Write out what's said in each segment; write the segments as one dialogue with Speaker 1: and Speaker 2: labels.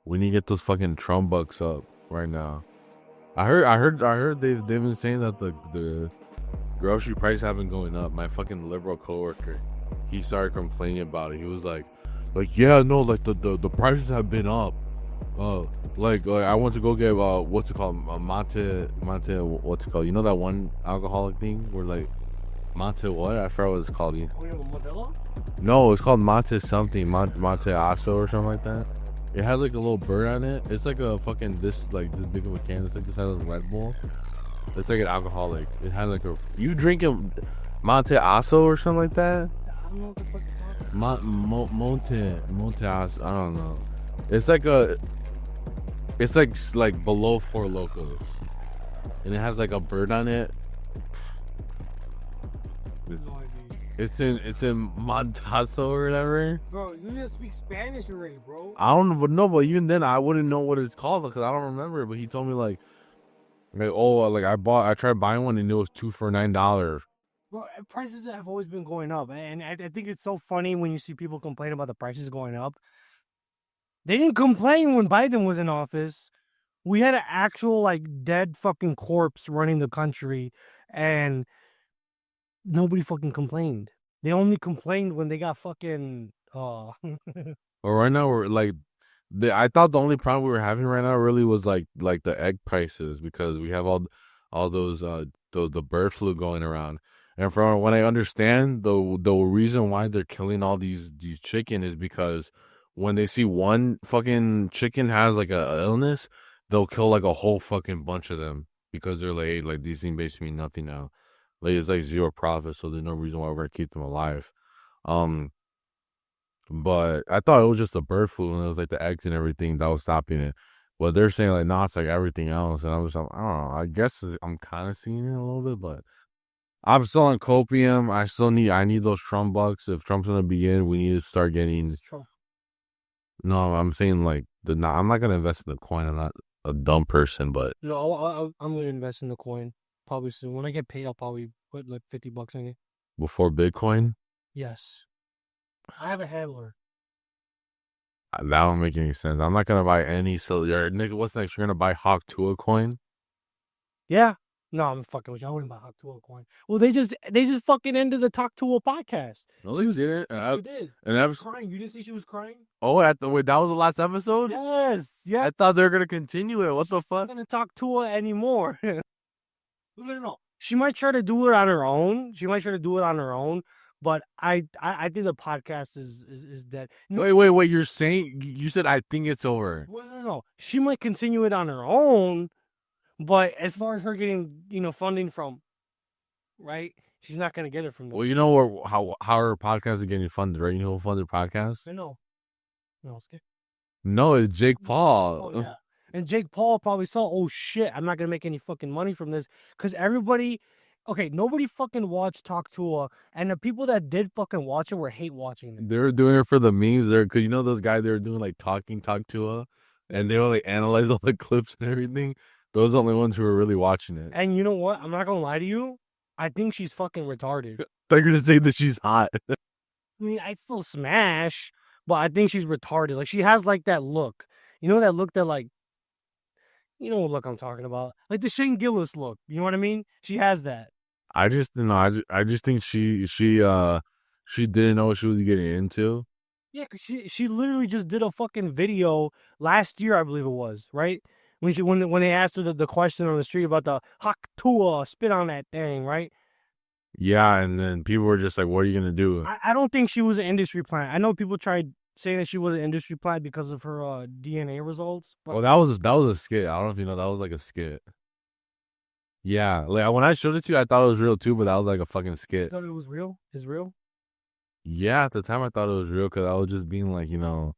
Speaker 1: We need to get those fucking Trump bucks up right now. I heard they've been saying that the grocery prices have been going up. My fucking liberal coworker, he started complaining about it. He was like yeah, no, like the prices have been up. Like I went to go get what's it called, mate, what's it called? You know that one alcoholic thing where like mate what? I forgot what it's called. No, it's called mate something, mate aso or something like that. It has like a little bird on it. It's like a fucking this big of a can. It's like this size of a Red Bull. It's like an alcoholic. It had like a you drinking mate aso or something like that.
Speaker 2: I don't know what the fuck you're talking about.
Speaker 1: Monte aso. I don't know. It's like below Four Locos, and it has like a bird on it. It's in Montazo or whatever.
Speaker 2: Bro, you need to speak Spanish already, bro.
Speaker 1: I don't know, but even then I wouldn't know what it's called because I don't remember. But he told me like oh, like I tried buying one and it was 2 for $9.
Speaker 2: Bro, prices have always been going up, and I think it's so funny when you see people complain about the prices going up. They didn't complain when Biden was in office. We had an actual like dead fucking corpse running the country, and nobody fucking complained. They only complained when they got fucking
Speaker 1: Well, right now we're like, I thought the only problem we were having right now really was like the egg prices because we have all those the bird flu going around. And from what I understand, the reason why they're killing all these chicken is because when they see one fucking chicken has like a illness, they'll kill like a whole fucking bunch of them because they're like, hey, like these things basically mean nothing now. Like it's like zero profit, so there's no reason why we're gonna keep them alive. But I thought it was just the bird flu and it was like the eggs and everything that was stopping it. But they're saying like, no, it's like everything else. And I was like, I don't know. I guess I'm kind of seeing it a little bit, but I'm still on copium. I need those Trump bucks. If Trump's gonna be in, we need to start getting.
Speaker 2: Trump.
Speaker 1: No, I'm saying like I'm not gonna invest in the coin. I'm not a dumb person, but
Speaker 2: No, I'm gonna invest in the coin probably soon. When I get paid, I'll probably put like $50 in it.
Speaker 1: before Bitcoin,
Speaker 2: Yes, I have a handler.
Speaker 1: that don't make any sense. I'm not gonna buy any. So, nigga, what's next? You're gonna buy Hawk Tuah coin?
Speaker 2: Yeah. No, I'm fucking with you. I wouldn't buy Talk Tuah coin. Well, they just fucking ended the Talk Tuah podcast.
Speaker 1: No, they didn't.
Speaker 2: You did.
Speaker 1: And that was
Speaker 2: Crying. You didn't see she was crying?
Speaker 1: wait, that was the last episode.
Speaker 2: Yes. Yeah.
Speaker 1: I thought they were gonna continue it. What the fuck?
Speaker 2: I'm not gonna talk to her anymore. No. She might try to do it on her own. But I think the podcast is dead. No,
Speaker 1: Wait. You're saying you said I think it's over.
Speaker 2: well, no. She might continue it on her own, but as far as her getting funding from, right? She's not gonna get it from them.
Speaker 1: Well, you know how her podcast is getting funded, right? You know who funded podcasts?
Speaker 2: I know. No, it's okay.
Speaker 1: No, it's Jake Paul.
Speaker 2: Oh, yeah. And Jake Paul probably saw, oh shit, I'm not gonna make any fucking money from this. Cause nobody fucking watched Talk Tuah, and the people that did fucking watch it were hate watching it.
Speaker 1: They were doing it for the memes there, cause you know those guys they were doing like Talk Tuah, and they were like analyze all the clips and everything. Those are the only ones who were really watching it.
Speaker 2: And you know what? I'm not gonna lie to you. I think she's fucking retarded.
Speaker 1: They're gonna say that she's hot.
Speaker 2: I mean, I still smash, but I think she's retarded. Like she has like that look. You know that look that like. You know what look I'm talking about? Like the Shane Gillis look. You know what I mean? She has that.
Speaker 1: I just think she didn't know what she was getting into.
Speaker 2: Yeah, cause she literally just did a fucking video last year, I believe it was, right? When they asked her the question on the street about the Hawk Tuah, spit on that thing, right?
Speaker 1: Yeah, and then people were just like, "What are you gonna do?"
Speaker 2: I don't think she was an industry plant. I know people tried saying that she was an industry plant because of her DNA results. But
Speaker 1: Well, that was a skit. I don't know if you know that was like a skit. Yeah, like when I showed it to you, I thought it was real too, but that was like a fucking
Speaker 2: you
Speaker 1: skit.
Speaker 2: thought it was real? Is real?
Speaker 1: Yeah, at the time I thought it was real because I was just being like,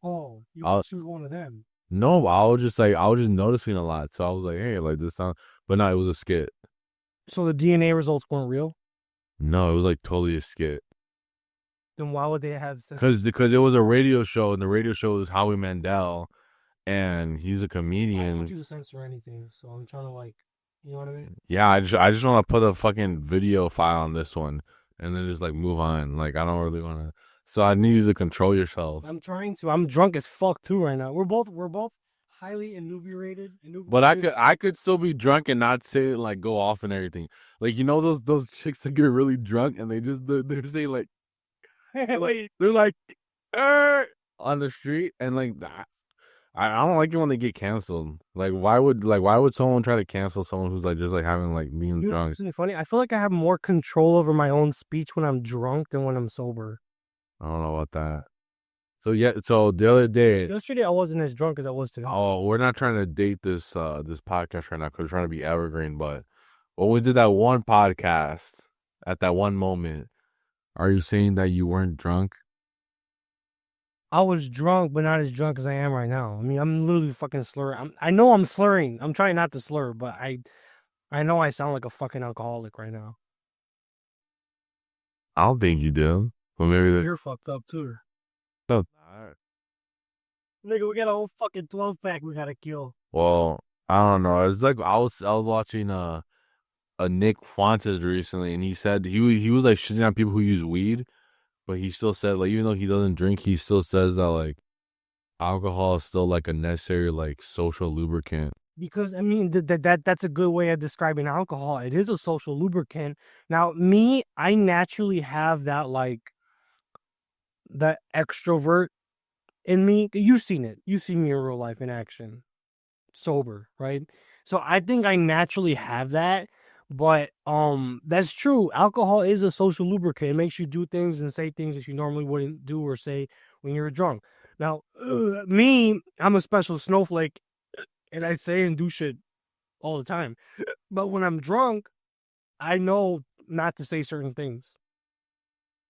Speaker 2: Oh, she was one of them.
Speaker 1: no, I was just noticing a lot. So I was like, hey, like this sound, but no, it was a skit.
Speaker 2: So the DNA results weren't real?
Speaker 1: No, it was like totally a skit.
Speaker 2: Then why would they have such?
Speaker 1: Because it was a radio show, and the radio show was Howie Mandel, and he's a
Speaker 2: I don't
Speaker 1: comedian.
Speaker 2: want you to censor anything, so I'm trying to like, you know what I mean?
Speaker 1: Yeah, I just want to put a fucking video file on this one, and then just like move on. Like I don't really want to. So I need you to control yourself.
Speaker 2: I'm trying to. I'm drunk as fuck too right now. We're both highly inebriated.
Speaker 1: But I could still be drunk and not say like go off and everything. Like you know those chicks that get really drunk and they're saying like
Speaker 2: Wait.
Speaker 1: they're like on the street and like that. I don't like it when they get canceled. Like why would someone try to cancel someone who's like just like having like being drunk?
Speaker 2: Isn't it funny? I feel like I have more control over my own speech when I'm drunk than when I'm sober.
Speaker 1: I don't know about that. So yeah, so the other day,
Speaker 2: Yesterday I wasn't as drunk as I was today.
Speaker 1: oh, we're not trying to date this this podcast right now because we're trying to be evergreen. But when we did that one podcast at that one moment, are you saying that you weren't drunk?
Speaker 2: I was drunk, but not as drunk as I am right now. I mean, I'm literally fucking slurring. I know I'm slurring. I'm trying not to slur, but I know I sound like a fucking alcoholic right now.
Speaker 1: I don't think you do. But maybe
Speaker 2: You're fucked up too.
Speaker 1: no.
Speaker 2: Nigga, we got a whole fucking 12-pack we gotta kill.
Speaker 1: Well, I don't know. It's like I was watching a Nick Fuentes recently, and he said he was like shitting on people who use weed, but he still said like even though he doesn't drink, he still says that like alcohol is still like a necessary like social lubricant.
Speaker 2: Because I mean that's a good way of describing alcohol. It is a social lubricant. Now, me, I naturally have that like the extrovert in me. You've seen it. You've seen me in real life in action. Sober, right? So I think I naturally have that. But that's true. Alcohol is a social lubricant. It makes you do things and say things that you normally wouldn't do or say when you're drunk. Now, me, I'm a special snowflake, and I say and do shit all the time. But when I'm drunk, I know not to say certain things.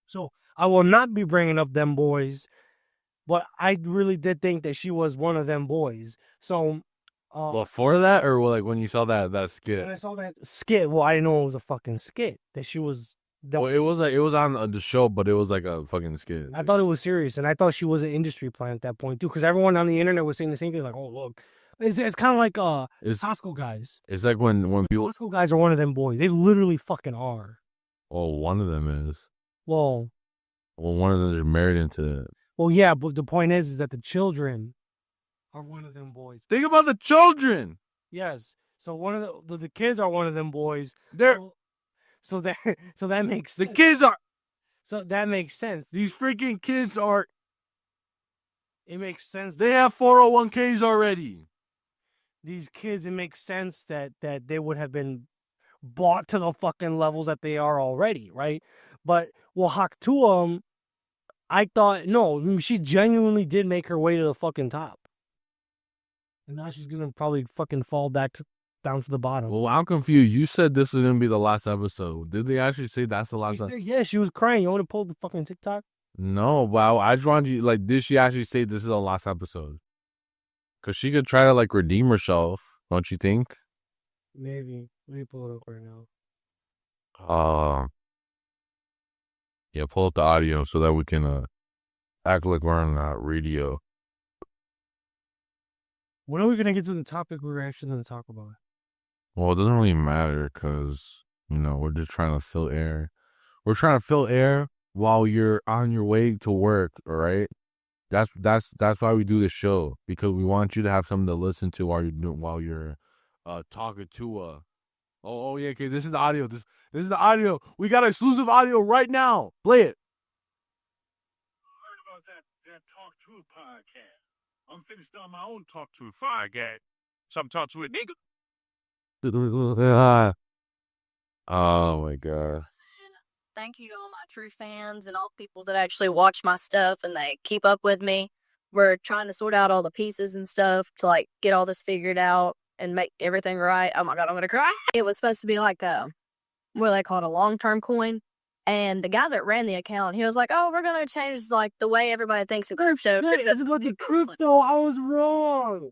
Speaker 2: So I will not be bringing up them boys, but I really did think that she was one of them boys. So
Speaker 1: Before that, or like when you saw that skit?
Speaker 2: when I saw that skit, well, I didn't know it was a fucking skit. That she was.
Speaker 1: Well, it was on the show, but it was like a fucking skit.
Speaker 2: I thought it was serious, and I thought she was an industry plant at that point too, because everyone on the internet was saying the same thing. Like, oh look, it's kind of like
Speaker 1: It's
Speaker 2: Costco guys.
Speaker 1: it's like when people.
Speaker 2: Costco guys are one of them boys. They literally fucking are.
Speaker 1: Oh, one of them is.
Speaker 2: Well,
Speaker 1: One of them is married into it.
Speaker 2: well, yeah, but the point is that the children are one of them boys.
Speaker 1: Think about the children.
Speaker 2: Yes. So one of the kids are one of them boys.
Speaker 1: They're
Speaker 2: So that makes
Speaker 1: the
Speaker 2: sense.
Speaker 1: kids are.
Speaker 2: So that makes sense.
Speaker 1: These freaking kids are.
Speaker 2: It makes sense.
Speaker 1: They have 401ks already.
Speaker 2: These kids, it makes sense that they would have been bought to the fucking levels that they are already, right? But well, Tuah, I thought no, she genuinely did make her way to the fucking top, and now she's gonna probably fucking fall back down to the bottom.
Speaker 1: Well, I'm confused. You said this was gonna be the last episode. Did they actually say that's the last episode?
Speaker 2: Yeah, she was crying. You want to pull the fucking TikTok?
Speaker 1: No, but I just wanted you like. Did she actually say this is the last episode? Because she could try to like redeem herself, don't you think?
Speaker 2: Maybe. Let me pull it up right now.
Speaker 1: Yeah, pull up the audio so that we can act like we're on radio.
Speaker 2: When are we gonna get to the topic we were actually gonna talk about?
Speaker 1: Well, it doesn't really matter because we're just trying to fill air. We're trying to fill air while you're on your way to work. All right, that's why we do this show, because we want you to have something to listen to while you're talking to Oh yeah, okay. This is the audio. This is the audio. We got exclusive audio right now. Play it.
Speaker 3: Heard about that Talk To It podcast. I'm finished on my own Talk To It podcast. Some Talk To It nigga.
Speaker 1: Oh my god.
Speaker 4: Thank you to all my true fans and all people that actually watch my stuff and they keep up with me. We're trying to sort out all the pieces and stuff to like get all this figured out and make everything right. Oh my god, I'm gonna cry. It was supposed to be like what they call it, a long-term coin. And the guy that ran the account, he was like, "Oh, we're gonna change like the way everybody thinks of crypto."
Speaker 2: That's about the crypto. I was wrong.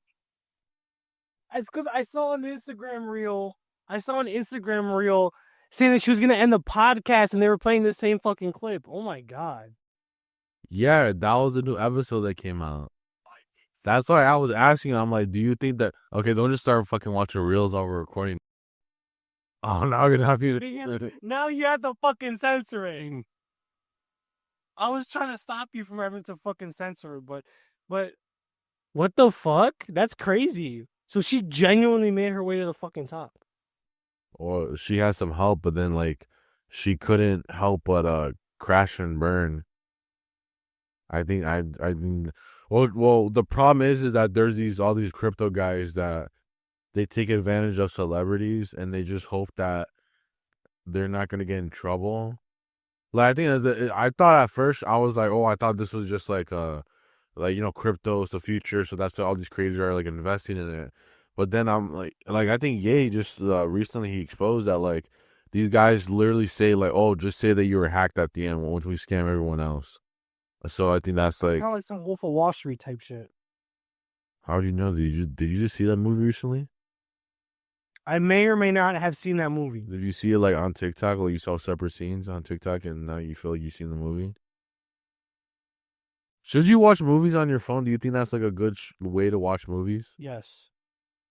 Speaker 2: It's because I saw an Instagram reel. Saying that she was gonna end the podcast, and they were playing the same fucking clip. Oh my god.
Speaker 1: Yeah, that was a new episode that came out. That's why I was asking. I'm like, do you think that? Okay, don't just start fucking watching reels while we're recording. Oh, now I'm gonna have you.
Speaker 2: Now you have to fucking censoring. I was trying to stop you from having to fucking censor, but What the fuck? That's crazy. So she genuinely made her way to the fucking top.
Speaker 1: Or she had some help, but then like she couldn't help but crash and burn. I think well the problem is that there's all these crypto guys that they take advantage of celebrities and they just hope that they're not gonna get in trouble. Like I think I thought at first I was like, oh, I thought this was just like crypto is the future, so that's why all these creators are like investing in it. But then I'm like I think Ye just recently he exposed that like these guys literally say like, oh, just say that you were hacked at the end once we scam everyone else. So I think that's like,
Speaker 2: Kind of like some Wolf of Wall Street type shit.
Speaker 1: how do you know? Did you just see that movie recently?
Speaker 2: I may or may not have seen that movie.
Speaker 1: Did you see it like on TikTok? Like you saw separate scenes on TikTok, and now you feel like you've seen the movie? Should you watch movies on your phone? Do you think that's like a good way to watch movies?
Speaker 2: Yes.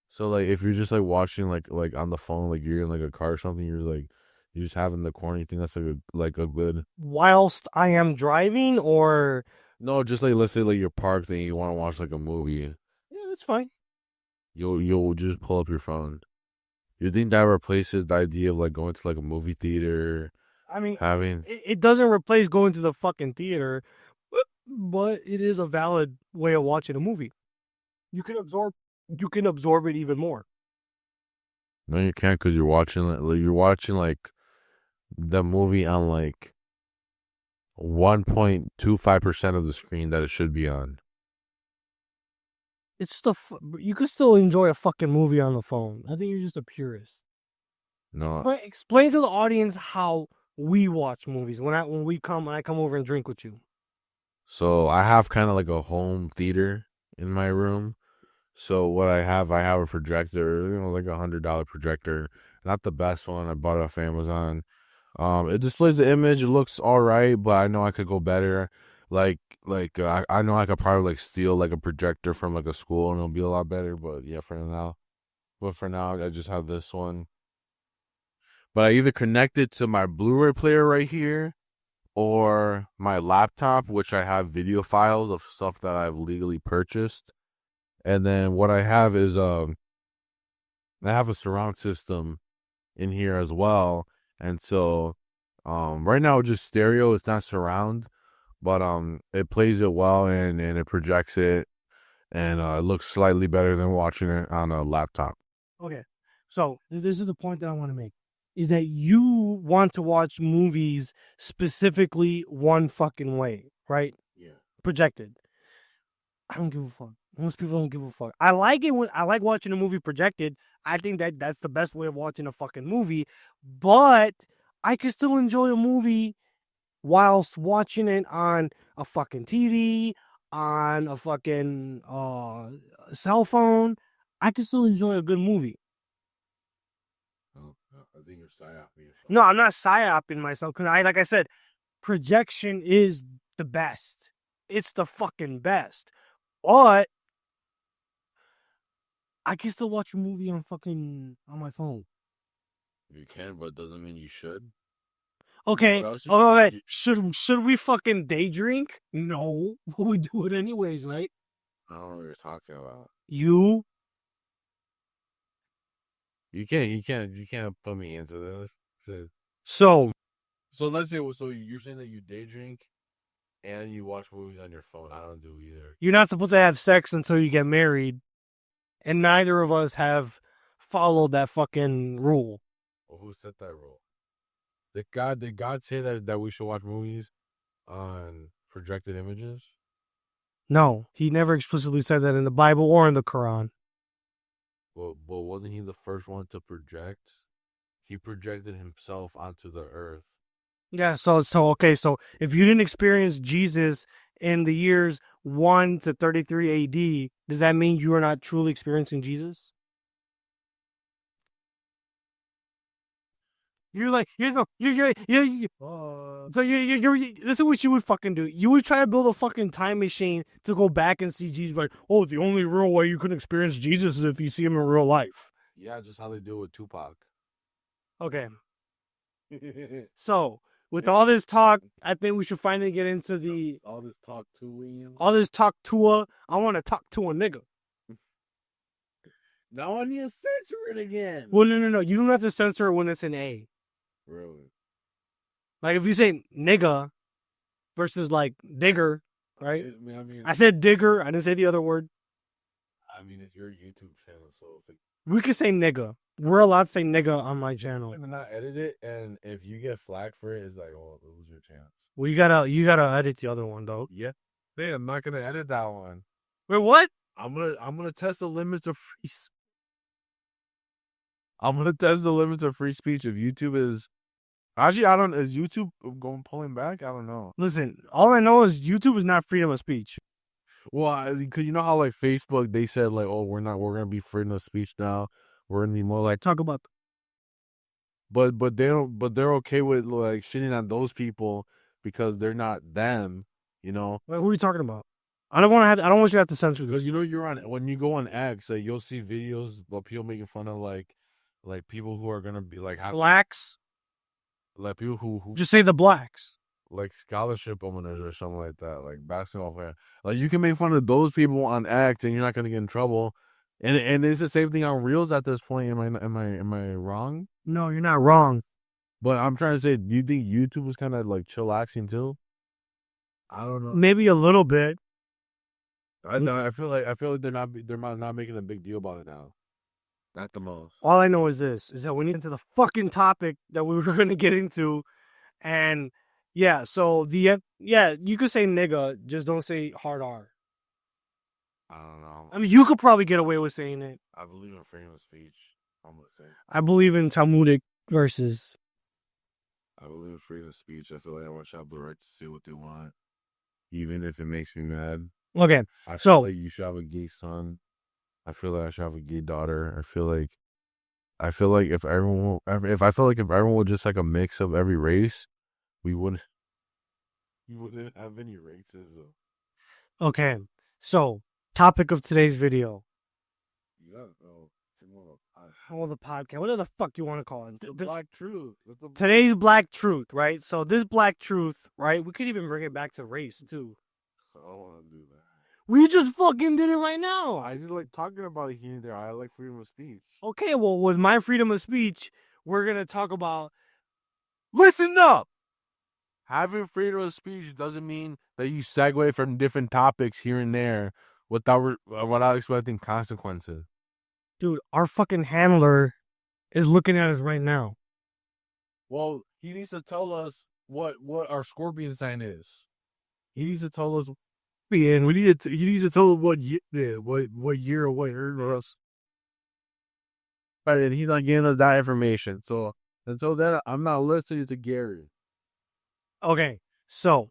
Speaker 1: So like if you're just like watching like on the phone, like you're in like a car or something, you're just having the corner. You think that's like a good?
Speaker 2: Whilst I am driving, or
Speaker 1: No, just like let's say like you're parked and you want to watch like a movie.
Speaker 2: yeah, that's fine.
Speaker 1: You'll just pull up your phone. You think that replaces the idea of like going to like a movie theater,
Speaker 2: I mean,
Speaker 1: having?
Speaker 2: it doesn't replace going to the fucking theater, but it is a valid way of watching a movie. You can absorb it even more.
Speaker 1: No, you can't because you're watching like the movie on like 1.25% of the screen that it should be on.
Speaker 2: It's you can still enjoy a fucking movie on the phone. I think you're just a purist.
Speaker 1: No,
Speaker 2: But explain to the audience how we watch movies when I come over and drink with you.
Speaker 1: so I have kind of like a home theater in my room. So what I have a projector, like $100 projector. Not the best one. I bought it off Amazon. It displays the image. It looks all right, but I know I could go better. I know I could probably like steal like a projector from like a school and it'll be a lot better. But yeah, for now, I just have this one. But I either connect it to my Blu-ray player right here, or my laptop, which I have video files of stuff that I've legally purchased. And then what I have is I have a surround system in here as well. And so right now it's just stereo, it's not surround, but it plays it well and it projects it and it looks slightly better than watching it on a laptop.
Speaker 2: Okay, so this is the point that I want to make. Is that you want to watch movies specifically one fucking way, right?
Speaker 1: Yeah.
Speaker 2: Projected. I don't give a fuck. Most people don't give a fuck. I like it when I like watching a movie projected. I think that's the best way of watching a fucking movie. But I can still enjoy a movie whilst watching it on a fucking TV, on a fucking cell phone. I can still enjoy a good movie.
Speaker 1: Oh, I think you're psyoping yourself.
Speaker 2: No, I'm not psyoping myself because like I said, projection is the best. It's the fucking best. But I can still watch a movie on my phone.
Speaker 1: You can, but it doesn't mean you should.
Speaker 2: Okay.
Speaker 1: What else you-
Speaker 2: All right. Should we fucking day drink? No, but we do it anyways, right?
Speaker 1: I don't know what you're talking about.
Speaker 2: You
Speaker 1: You can't put me into this.
Speaker 2: so
Speaker 1: So let's say, so you're saying that you day drink and you watch movies on your phone. I don't do either.
Speaker 2: you're not supposed to have sex until you get married, and neither of us have followed that fucking rule.
Speaker 1: Well, who set that rule? Did God say that we should watch movies on projected images?
Speaker 2: No, he never explicitly said that in the Bible or in the Quran.
Speaker 1: Well, wasn't he the first one to project? He projected himself onto the earth.
Speaker 2: Yeah, so okay, so if you didn't experience Jesus in the years 1 to 33 AD, does that mean you are not truly experiencing Jesus? You're like, so this is what you would fucking do. You would try to build a fucking time machine to go back and see Jesus. Like, oh, the only real way you can experience Jesus is if you see him in real life.
Speaker 1: Yeah, just how they do it with Tupac.
Speaker 2: Okay. So with all this talk, I think we should finally get into the
Speaker 1: all this talk too, William.
Speaker 2: all this talk Tuah. I want to talk to a nigga.
Speaker 1: Now I need to censor it again.
Speaker 2: Well, no. You don't have to censor it when it's an A.
Speaker 1: Really?
Speaker 2: Like if you say nigga versus like digger, right?
Speaker 1: I mean,
Speaker 2: I said digger. I didn't say the other word.
Speaker 1: I mean, it's your YouTube channel, so if
Speaker 2: We could say nigga. We're allowed to say nigga on my channel.
Speaker 1: and not edit it, and if you get flagged for it, it's like, oh, lose your chance.
Speaker 2: Well, you gotta edit the other one though.
Speaker 1: Yeah. Hey, I'm not gonna edit that one.
Speaker 2: Wait, what?
Speaker 1: I'm gonna test the limits of free. I'm gonna test the limits of free speech. If YouTube is actually, I don't. Is YouTube pulling back? I don't know.
Speaker 2: Listen, all I know is YouTube is not freedom of speech.
Speaker 1: Well, because you know how like Facebook, they said like, oh, we're gonna be freedom of speech now. We're gonna be more like
Speaker 2: Talk about.
Speaker 1: But they don't. But they're okay with like shitting on those people because they're not them. You know.
Speaker 2: Wait, who are you talking about? I don't want to. I don't want you to have to censor
Speaker 1: Because
Speaker 2: this.
Speaker 1: you know you're on when you go on X, like you'll see videos of people making fun of like people who are gonna be like
Speaker 2: Blacks.
Speaker 1: like people who
Speaker 2: Just say the blacks.
Speaker 1: like scholarship owners or something like that, like basketball player. Like you can make fun of those people on X and you're not gonna get in trouble. And it's the same thing on Reels at this point. Am I wrong?
Speaker 2: No, you're not wrong.
Speaker 1: But I'm trying to say, do you think YouTube was kind of like chillaxing too? I don't know.
Speaker 2: Maybe a little bit.
Speaker 1: I feel like they're not making a big deal about it now. Not the most.
Speaker 2: All I know is this: is that we need into the fucking topic that we were gonna get into, and yeah. So you could say nigga, just don't say hard R.
Speaker 1: I don't know.
Speaker 2: I mean, you could probably get away with saying it.
Speaker 1: I believe in freedom of speech. I'm gonna say.
Speaker 2: I believe in Talmudic verses.
Speaker 1: I believe in freedom of speech. I feel like everyone should have the right to say what they want, even if it makes me mad.
Speaker 2: Okay,
Speaker 1: I
Speaker 2: so
Speaker 1: feel like you should have a gay son. I feel like I should have a gay daughter. I feel like if everyone was just like a mix of every race, we wouldn't have any racism.
Speaker 2: okay, so topic of today's video.
Speaker 1: Yeah,
Speaker 2: Well, the podcast, whatever the fuck you want to call it.
Speaker 1: the Black Truth.
Speaker 2: Today's Black Truth, right? So this Black Truth, right? We could even bring it back to race too.
Speaker 1: I don't want to do that.
Speaker 2: We just fucking did it right now.
Speaker 1: I just like talking about it here and there. I like freedom of speech.
Speaker 2: Okay, well, with my freedom of speech, we're gonna talk about. Listen up.
Speaker 1: Having freedom of speech doesn't mean that you segue from different topics here and there without expecting consequences.
Speaker 2: Dude, our fucking handler is looking at us right now.
Speaker 1: Well, he needs to tell us what our scorpion sign is. He needs to tell us. And he needs to tell us what year or what year us. But he's not giving us that information. So until then, I'm not listening to Gary.
Speaker 2: Okay, so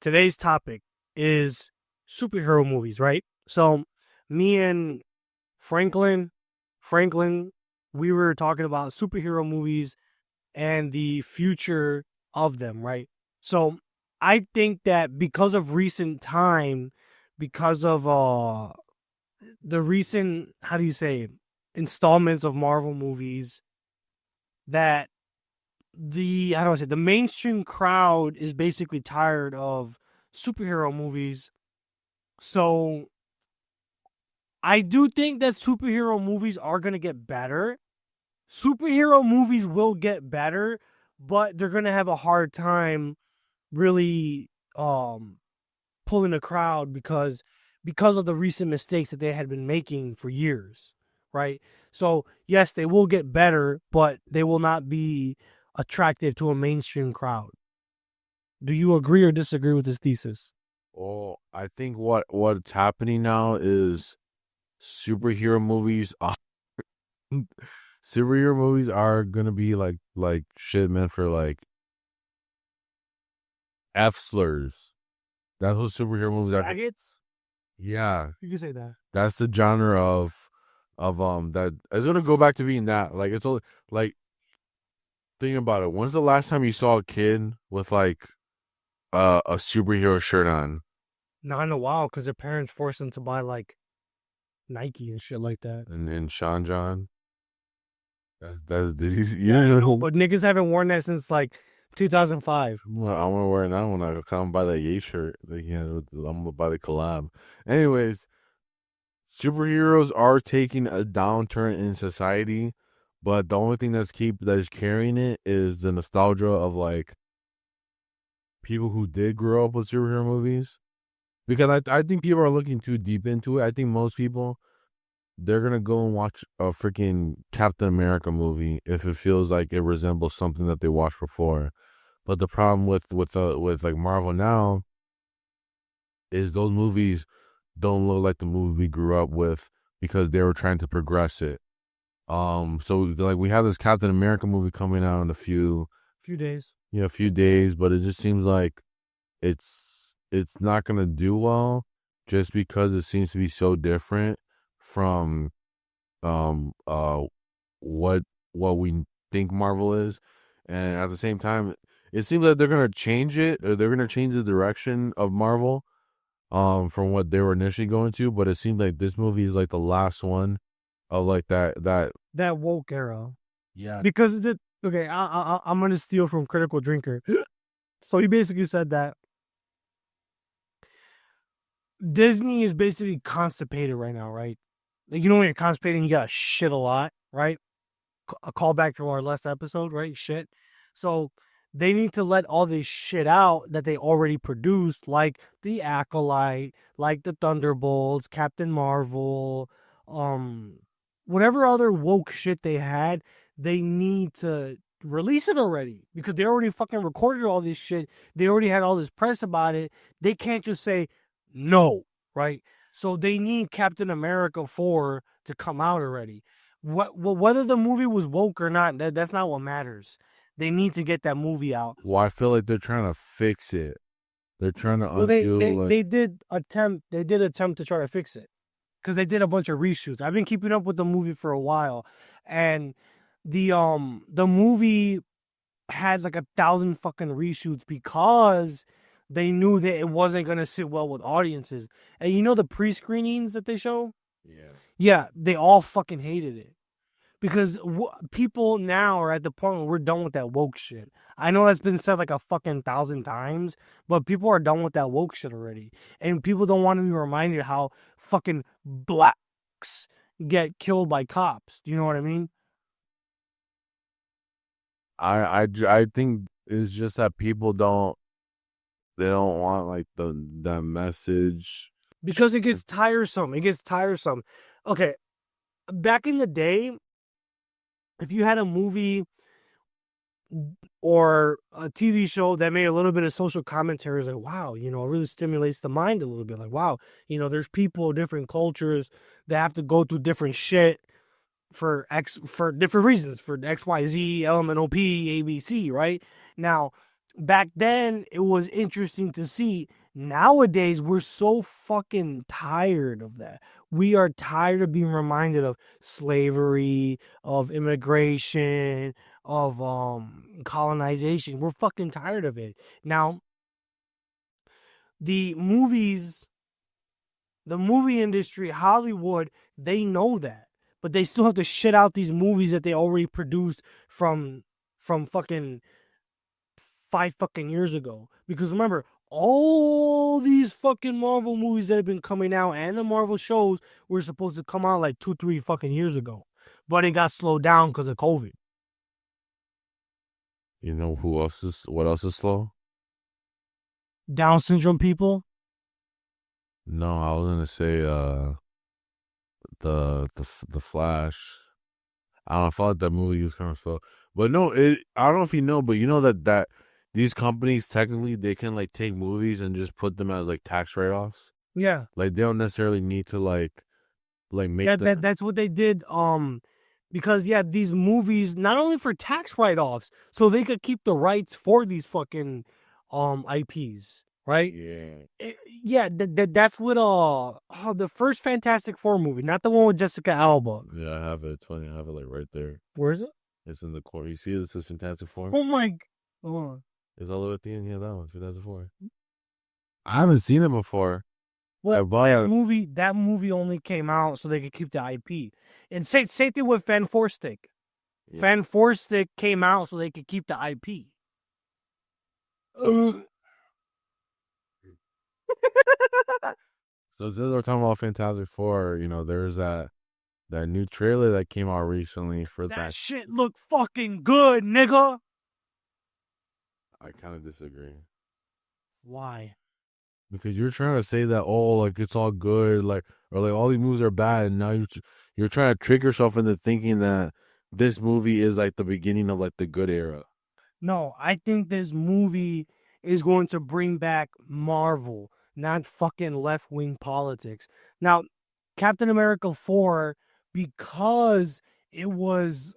Speaker 2: today's topic is superhero movies, right? So me and Franklin, we were talking about superhero movies and the future of them, right? So I think that because of recent time, because of the recent, how do you say, installments of Marvel movies, that the mainstream crowd is basically tired of superhero movies. So I do think that superhero movies are going to get better. Superhero movies will get better, but they're going to have a hard time really pulling a crowd because of the recent mistakes that they had been making for years, right? So yes, they will get better, but they will not be attractive to a mainstream crowd. Do you agree or disagree with this thesis?
Speaker 1: Well, I think what's happening now is superhero movies are gonna be like shit meant for like F slurs. That's what superhero movies are.
Speaker 2: Faggots?
Speaker 1: Yeah,
Speaker 2: You can say that.
Speaker 1: that's the genre of that it's gonna go back to being that. Like it's all like think about it. When's the last time you saw a kid with like a superhero shirt on?
Speaker 2: Not in a while, because their parents forced them to buy like Nike and shit like that.
Speaker 1: And Sean John. That's you don't know.
Speaker 2: But niggas haven't worn that since like 2005.
Speaker 1: I'm gonna wear it now when I come buy that Ye shirt. I'm gonna buy the collab. Anyways, superheroes are taking a downturn in society, but the only thing that's carrying it is the nostalgia of like people who did grow up with superhero movies. Because I think people are looking too deep into it. I think most people they're gonna go and watch a freaking Captain America movie if it feels like it resembles something that they watched before. But the problem with like Marvel now is those movies don't look like the movie we grew up with because they were trying to progress it. So like we have this Captain America movie coming out in a few
Speaker 2: days.
Speaker 1: a few days, but it just seems like it's not gonna do well just because it seems to be so different from um uh what we think Marvel is, and at the same time it seems like they're gonna change it, or they're gonna change the direction of Marvel from what they were initially going to, but it seems like this movie is like the last one of like
Speaker 2: That woke era.
Speaker 1: yeah.
Speaker 2: Because I'm gonna steal from Critical Drinker. So he basically said that Disney is basically constipated right now, right? Like, you know when you're constipated, you gotta shit a lot, right? A callback to our last episode, right? Shit. So they need to let all this shit out that they already produced, like the Acolyte, like the Thunderbolts, Captain Marvel, whatever other woke shit they had. They need to release it already because they already fucking recorded all this shit. They already had all this press about it. They can't just say no, right? So they need Captain America 4 to come out already. Whether the movie was woke or not, that's not what matters. They need to get that movie out.
Speaker 1: Well, I feel like they're trying to fix it. They're trying to
Speaker 2: Well,
Speaker 1: undo
Speaker 2: they did attempt to try to fix it because they did a bunch of reshoots. I've been keeping up with the movie for a while, and the movie had like 1,000 fucking reshoots because they knew that it wasn't gonna sit well with audiences. And you know the pre-screenings that they show? Yeah, they all fucking hated it. Because people now are at the point where we're done with that woke shit. I know that's been said like a fucking 1,000 times, but people are done with that woke shit already. And people don't want to be reminded how fucking blacks get killed by cops. Do you know what I mean?
Speaker 1: I think it's just that people don't want like the message.
Speaker 2: Because it gets tiresome. It gets tiresome. Okay, back in the day, if you had a movie or a TV show that made a little bit of social commentary, is like, wow, it really stimulates the mind a little bit. Like, wow, there's people, different cultures that have to go through different shit for different reasons, for XYZ, LMNOP, ABC, right? Now, back then it was interesting to see. Nowadays, we're so fucking tired of that. We are tired of being reminded of slavery, of immigration, of colonization. We're fucking tired of it. Now, the movie industry, Hollywood, they know that. But they still have to shit out these movies that they already produced from fucking 5 fucking years ago. Because remember, all these fucking Marvel movies that have been coming out and the Marvel shows were supposed to come out like 2-3 fucking years ago. But it got slowed down because of COVID.
Speaker 1: You know what else is slow?
Speaker 2: Down syndrome people.
Speaker 1: No, I was gonna say the Flash. I don't know, I thought that movie was kind of slow, but no, I don't know if you know, but you know that these companies technically they can like take movies and just put them as like tax write-offs.
Speaker 2: Yeah.
Speaker 1: Like they don't necessarily need to like make
Speaker 2: that's what they did. Because these movies not only for tax write-offs, so they could keep the rights for these fucking IPs, right?
Speaker 1: Yeah.
Speaker 2: That's what the first Fantastic Four movie, not the one with Jessica Alba.
Speaker 1: Yeah, I have it. It's funny, I have it like right there.
Speaker 2: Where is it?
Speaker 1: It's in the core. You see, this is Fantastic Four.
Speaker 2: Oh my! Hold on.
Speaker 1: It's all the way at the end. Yeah, that one, 2004. I haven't seen it before.
Speaker 2: Well, that movie only came out so they could keep the IP. And same thing with Fan Four Stick.
Speaker 1: Yeah.
Speaker 2: Fan Four Stick came out so they could keep the IP.
Speaker 1: So since we're talking about Fantastic Four, you know, there's that new trailer that came out recently for
Speaker 2: That shit look fucking good, nigga.
Speaker 1: I kind of disagree.
Speaker 2: Why?
Speaker 1: Because you're trying to say that, oh, like it's all good, like, or like all these movies are bad, and now you're trying to trick yourself into thinking that this movie is like the beginning of like the good era.
Speaker 2: No, I think this movie is going to bring back Marvel, not fucking left wing politics. Now, Captain America 4, because it was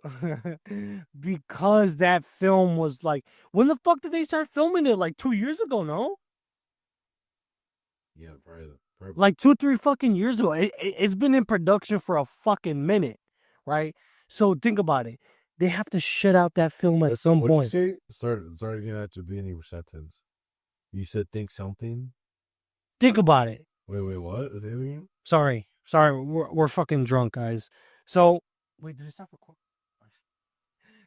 Speaker 2: because that film was like, when the fuck did they start filming it? Like 2 years ago, no?
Speaker 1: Yeah, probably.
Speaker 2: Like 2-3 fucking years ago. It's been in production for a fucking minute, right? So think about it. They have to shut out that film at some
Speaker 1: What
Speaker 2: point.
Speaker 1: did you say? Sorry getting at the beginning of your sentence. You said think something.
Speaker 2: Think about it.
Speaker 1: Wait, what? Say it again?
Speaker 2: Sorry, we're fucking drunk, guys. So wait, did it stop recording?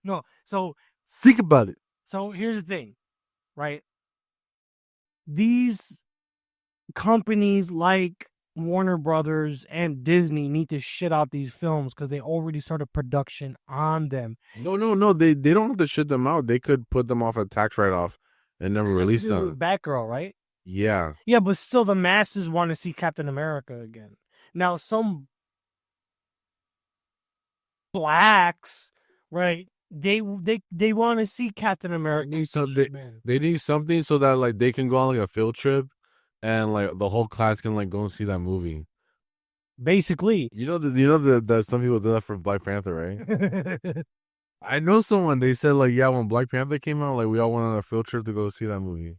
Speaker 2: No. So
Speaker 1: Think about it.
Speaker 2: so here's the thing, right? These companies like Warner Brothers and Disney need to shit out these films because they already started production on them.
Speaker 1: No. They don't have to shit them out. They could put them off a tax write off and never release them.
Speaker 2: Batgirl, right?
Speaker 1: Yeah.
Speaker 2: Yeah, but still, the masses want to see Captain America again. Now, some blacks, right? They want to see Captain America.
Speaker 1: They need something so that like they can go on like a field trip, and like the whole class can like go and see that movie.
Speaker 2: Basically,
Speaker 1: You know that some people did that for Black Panther, right? I know someone. They said like, yeah, when Black Panther came out, like we all went on a field trip to go see that movie.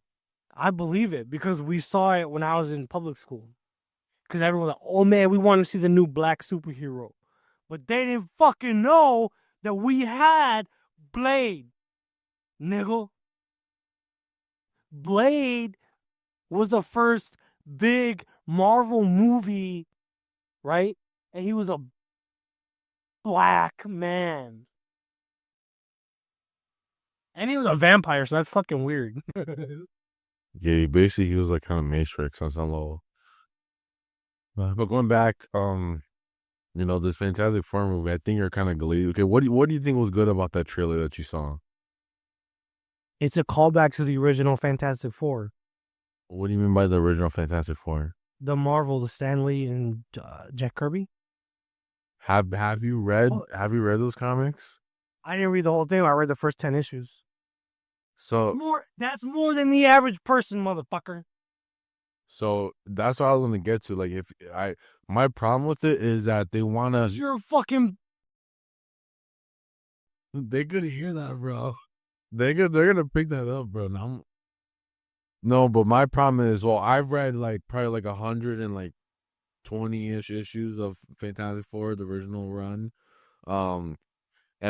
Speaker 2: I believe it because we saw it when I was in public school. Because everyone was like, oh man, we want to see the new black superhero. But they didn't fucking know that we had Blade, nigga. Blade was the first big Marvel movie, right? And he was a black man. And he was a vampire, so that's fucking weird.
Speaker 1: Yeah, basically he was like kind of Matrix on some level. But going back, you know, this Fantastic Four movie, I think you're kind of glee. Okay, what do you think was good about that trailer that you saw?
Speaker 2: It's a callback to the original Fantastic Four.
Speaker 1: What do you mean by the original Fantastic Four?
Speaker 2: The Marvel, the Stan Lee and Jack Kirby.
Speaker 1: Have you read those comics?
Speaker 2: I didn't read the whole thing. I read the first 10 issues.
Speaker 1: So
Speaker 2: That's more than the average person, motherfucker.
Speaker 1: So that's what I was gonna get to. Like, my problem with it is that they wanna.
Speaker 2: You're fucking.
Speaker 1: They could hear that, bro. They're gonna pick that up, bro. No, but my problem is, well, I've read like probably like 120-ish issues of Fantastic Four, the original run. And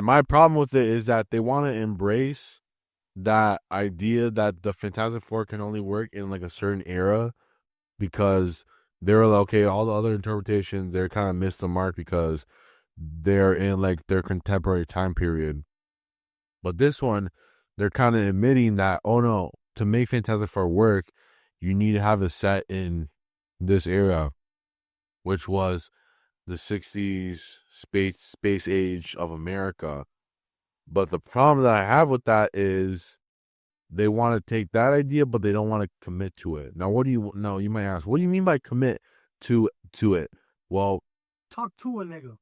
Speaker 1: my problem with it is that they want to embrace that idea that the Fantastic Four can only work in like a certain era, because they're like, okay, all the other interpretations, they're kind of missed the mark because they're in like their contemporary time period. But this one, they're kind of admitting that, oh no, to make Fantastic Four work, you need to have it set in this era, which was the 60s space age of America. But the problem that I have with that is they want to take that idea, but they don't want to commit to it. Now, you might ask, what do you mean by commit to it? Well,
Speaker 2: Talk to a nigga.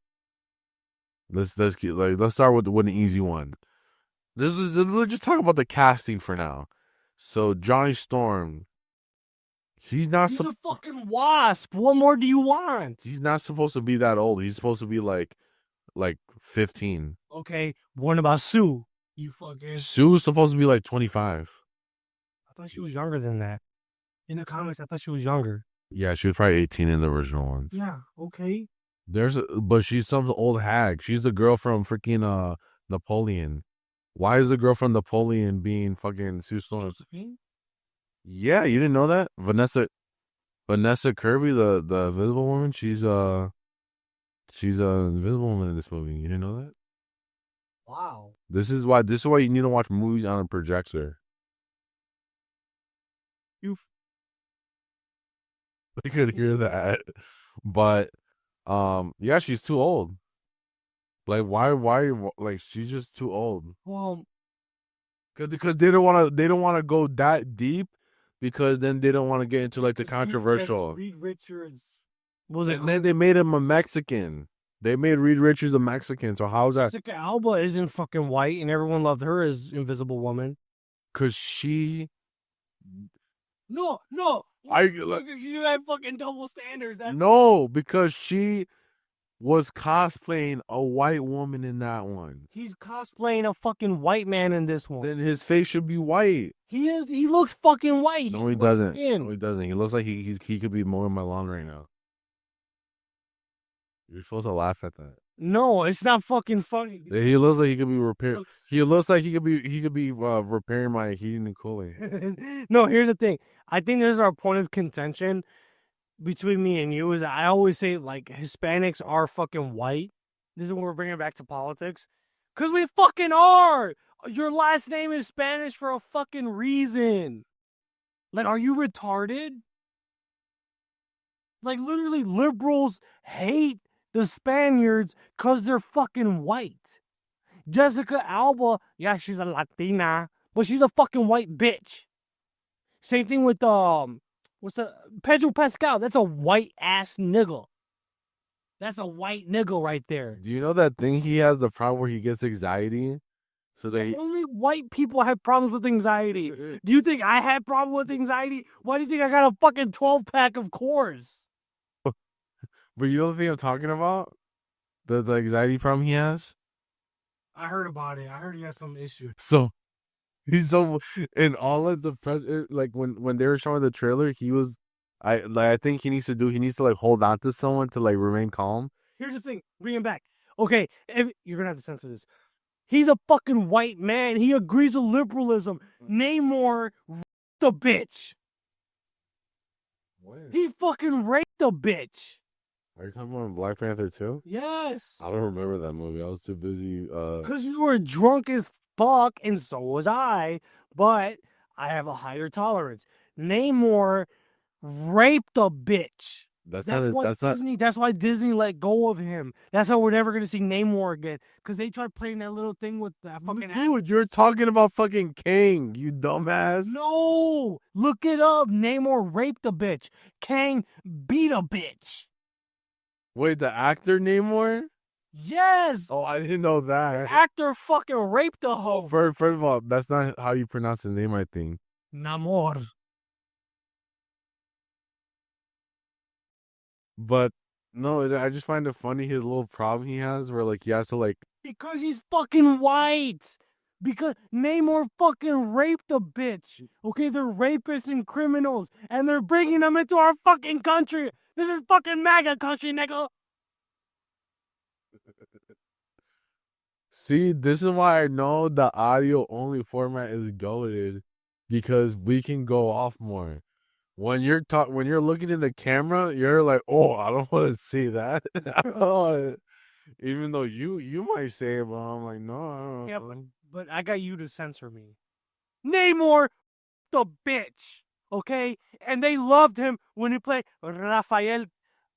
Speaker 1: let's start with an easy one. Let's just talk about the casting for now. So Johnny Storm, he's a
Speaker 2: fucking wasp. What more do you want?
Speaker 1: He's not supposed to be that old. He's supposed to be like 15.
Speaker 2: Okay, what about Sue? You fucking.
Speaker 1: Sue's supposed to be like 25.
Speaker 2: I thought she was younger than that. In the comics, I thought she was younger.
Speaker 1: Yeah, she was probably 18 in the original ones.
Speaker 2: Yeah, okay.
Speaker 1: But she's some old hag. She's the girl from freaking Napoleon. Why is the girl from Napoleon being fucking Sue Storm?
Speaker 2: Josephine?
Speaker 1: Yeah, you didn't know that? Vanessa Kirby, the Invisible Woman, she's a Invisible Woman in this movie. You didn't know that?
Speaker 2: Wow.
Speaker 1: This is why you need to watch movies on a projector. They could hear that, but yeah, she's too old. Like, why, like, she's just too old.
Speaker 2: Well,
Speaker 1: Because they don't want to go that deep, because then they don't want to get into like the controversial.
Speaker 2: Reed Richards was it?
Speaker 1: And then they made him a Mexican. They made Reed Richards a Mexican. So how's that?
Speaker 2: Jessica Alba isn't fucking white, and everyone loved her as Invisible Woman.
Speaker 1: Because she.
Speaker 2: No. You have fucking double standards.
Speaker 1: No, because she was cosplaying a white woman in that one.
Speaker 2: He's cosplaying a fucking white man in this one.
Speaker 1: Then his face should be white.
Speaker 2: He is. He looks fucking white.
Speaker 1: No, he doesn't. No, he doesn't. He looks like he could be mowing my lawn right now. You're supposed to laugh at that.
Speaker 2: No, it's not fucking funny.
Speaker 1: He looks like he could be repairing. He looks like he could be repairing my heating and cooling.
Speaker 2: No, here's the thing. I think there's our point of contention between me and you is I always say like Hispanics are fucking white. This is when we're bringing it back to politics. Because we fucking are. Your last name is Spanish for a fucking reason. Like, are you retarded? Like, literally, liberals hate the Spaniards because they're fucking white. Jessica Alba, yeah, she's a Latina, but she's a fucking white bitch. Same thing with Pedro Pascal. That's a white ass nigga. That's a white nigga right there.
Speaker 1: Do you know that thing he has the problem where he gets anxiety? So they
Speaker 2: Only white people have problems with anxiety. Do you think I had problem with anxiety? Why do you think I got a fucking 12-pack of Coors?
Speaker 1: But you know the thing I'm talking about? The anxiety problem he has?
Speaker 2: I heard about it. I heard he has some issue.
Speaker 1: So he's so in all of the press, like when they were showing the trailer, he was I think he needs to like hold on to someone to like remain calm.
Speaker 2: Here's the thing, bring him back. Okay, you're gonna have to censor this. He's a fucking white man. He agrees with liberalism. Namor the bitch.
Speaker 1: What?
Speaker 2: He fucking raped the bitch.
Speaker 1: Are you talking about Black Panther 2?
Speaker 2: Yes.
Speaker 1: I don't remember that movie. I was too busy.
Speaker 2: Because you were drunk as fuck, and so was I. But I have a higher tolerance. Namor raped the bitch. That's why Disney let go of him. That's how we're never gonna see Namor again. Because they tried playing that little thing with that fucking
Speaker 1: dude. You're talking about fucking Kang, you dumbass.
Speaker 2: No, look it up. Namor raped a bitch. Kang beat a bitch.
Speaker 1: Wait, the actor Namor?
Speaker 2: Yes.
Speaker 1: Oh, I didn't know that.
Speaker 2: Actor fucking raped a hoe.
Speaker 1: First of all, that's not how you pronounce the name, I think.
Speaker 2: Namor.
Speaker 1: But no, I just find it funny his little problem he has where like he has to like
Speaker 2: because he's fucking white. Because Namor fucking raped a bitch. Okay, they're rapists and criminals, and they're bringing them into our fucking country. This is fucking MAGA country, nigga.
Speaker 1: See, this is why I know the audio only format is goated, because we can go off more. When you're looking in the camera, you're like, oh, I don't want to see that. I don't wanna... Even though you might say it, but I'm like, no, I don't know.
Speaker 2: Yeah, but I got you to censor me. Namor, the bitch, okay? And they loved him when he played Rafael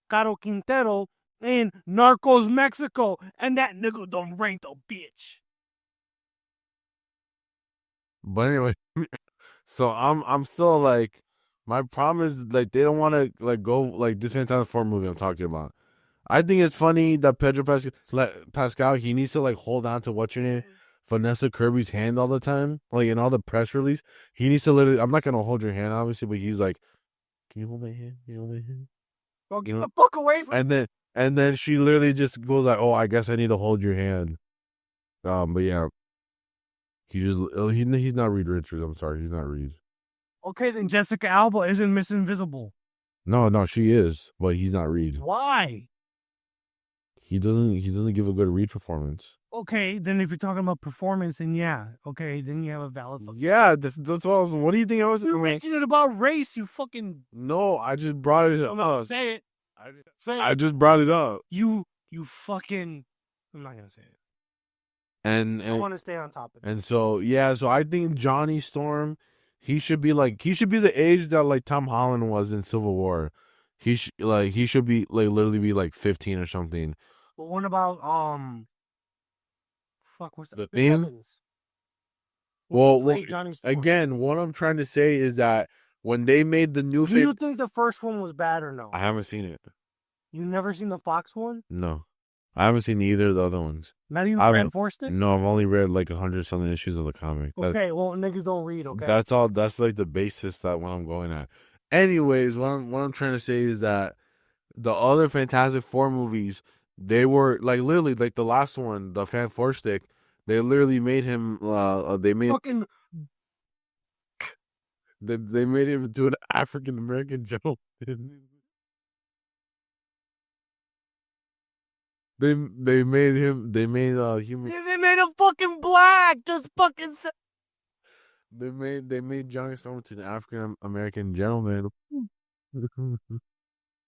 Speaker 2: Caro Quintero in Narcos Mexico, and that nigga done ranked a bitch.
Speaker 1: But anyway, so I'm still like, my problem is like they don't want to like go like this entire form movie I'm talking about. I think it's funny that Pedro Pascal he needs to like hold on to what's your name, Vanessa Kirby's hand all the time, like in all the press release. He needs to literally. I'm not gonna hold your hand, obviously, but he's like, "Can you hold my hand? Can you hold my hand?"
Speaker 2: Bro, get the fuck away from
Speaker 1: me. And then she literally just goes like, "Oh, I guess I need to hold your hand." But yeah, he's not Reed Richards. I'm sorry, he's not Reed.
Speaker 2: Okay, then Jessica Alba isn't Miss Invisible.
Speaker 1: No, she is, but he's not Reed.
Speaker 2: Why?
Speaker 1: He doesn't give a good Reed performance.
Speaker 2: Okay, then if you're talking about performance, then yeah. Okay, then you have a valid.
Speaker 1: Yeah, that's what do you think I was doing?
Speaker 2: You're making it about race, you fucking.
Speaker 1: No, I just brought it up.
Speaker 2: No, say it.
Speaker 1: I just brought it up.
Speaker 2: You fucking. I'm not gonna say it.
Speaker 1: And
Speaker 2: I want to stay on topic.
Speaker 1: And so yeah, so I think Johnny Storm, he should be the age that like Tom Holland was in Civil War. He should be like literally be like 15 or something.
Speaker 2: But what about fuck, what's
Speaker 1: The
Speaker 2: Chris
Speaker 1: theme?
Speaker 2: Evans?
Speaker 1: Well,
Speaker 2: Johnny Storm.
Speaker 1: again, what I'm trying to say is that when they made the new
Speaker 2: Do you think the first one was bad or no?
Speaker 1: I haven't seen it.
Speaker 2: You never seen the Fox one?
Speaker 1: No. I haven't seen either of the other ones.
Speaker 2: Not even reinforced it?
Speaker 1: No, I've only read like 100-something issues of the comic.
Speaker 2: Okay, well, niggas don't read, okay?
Speaker 1: That's all. That's like the basis that what I'm going at. Anyways, what I'm trying to say is that the other Fantastic Four movies, they were like literally like the last one, the Fan Four Stick. They literally made him. They made
Speaker 2: fucking.
Speaker 1: They made him do an African American gentleman. They made him. They made human.
Speaker 2: They made him fucking black. Just fucking.
Speaker 1: They made Johnny Storm to an African American gentleman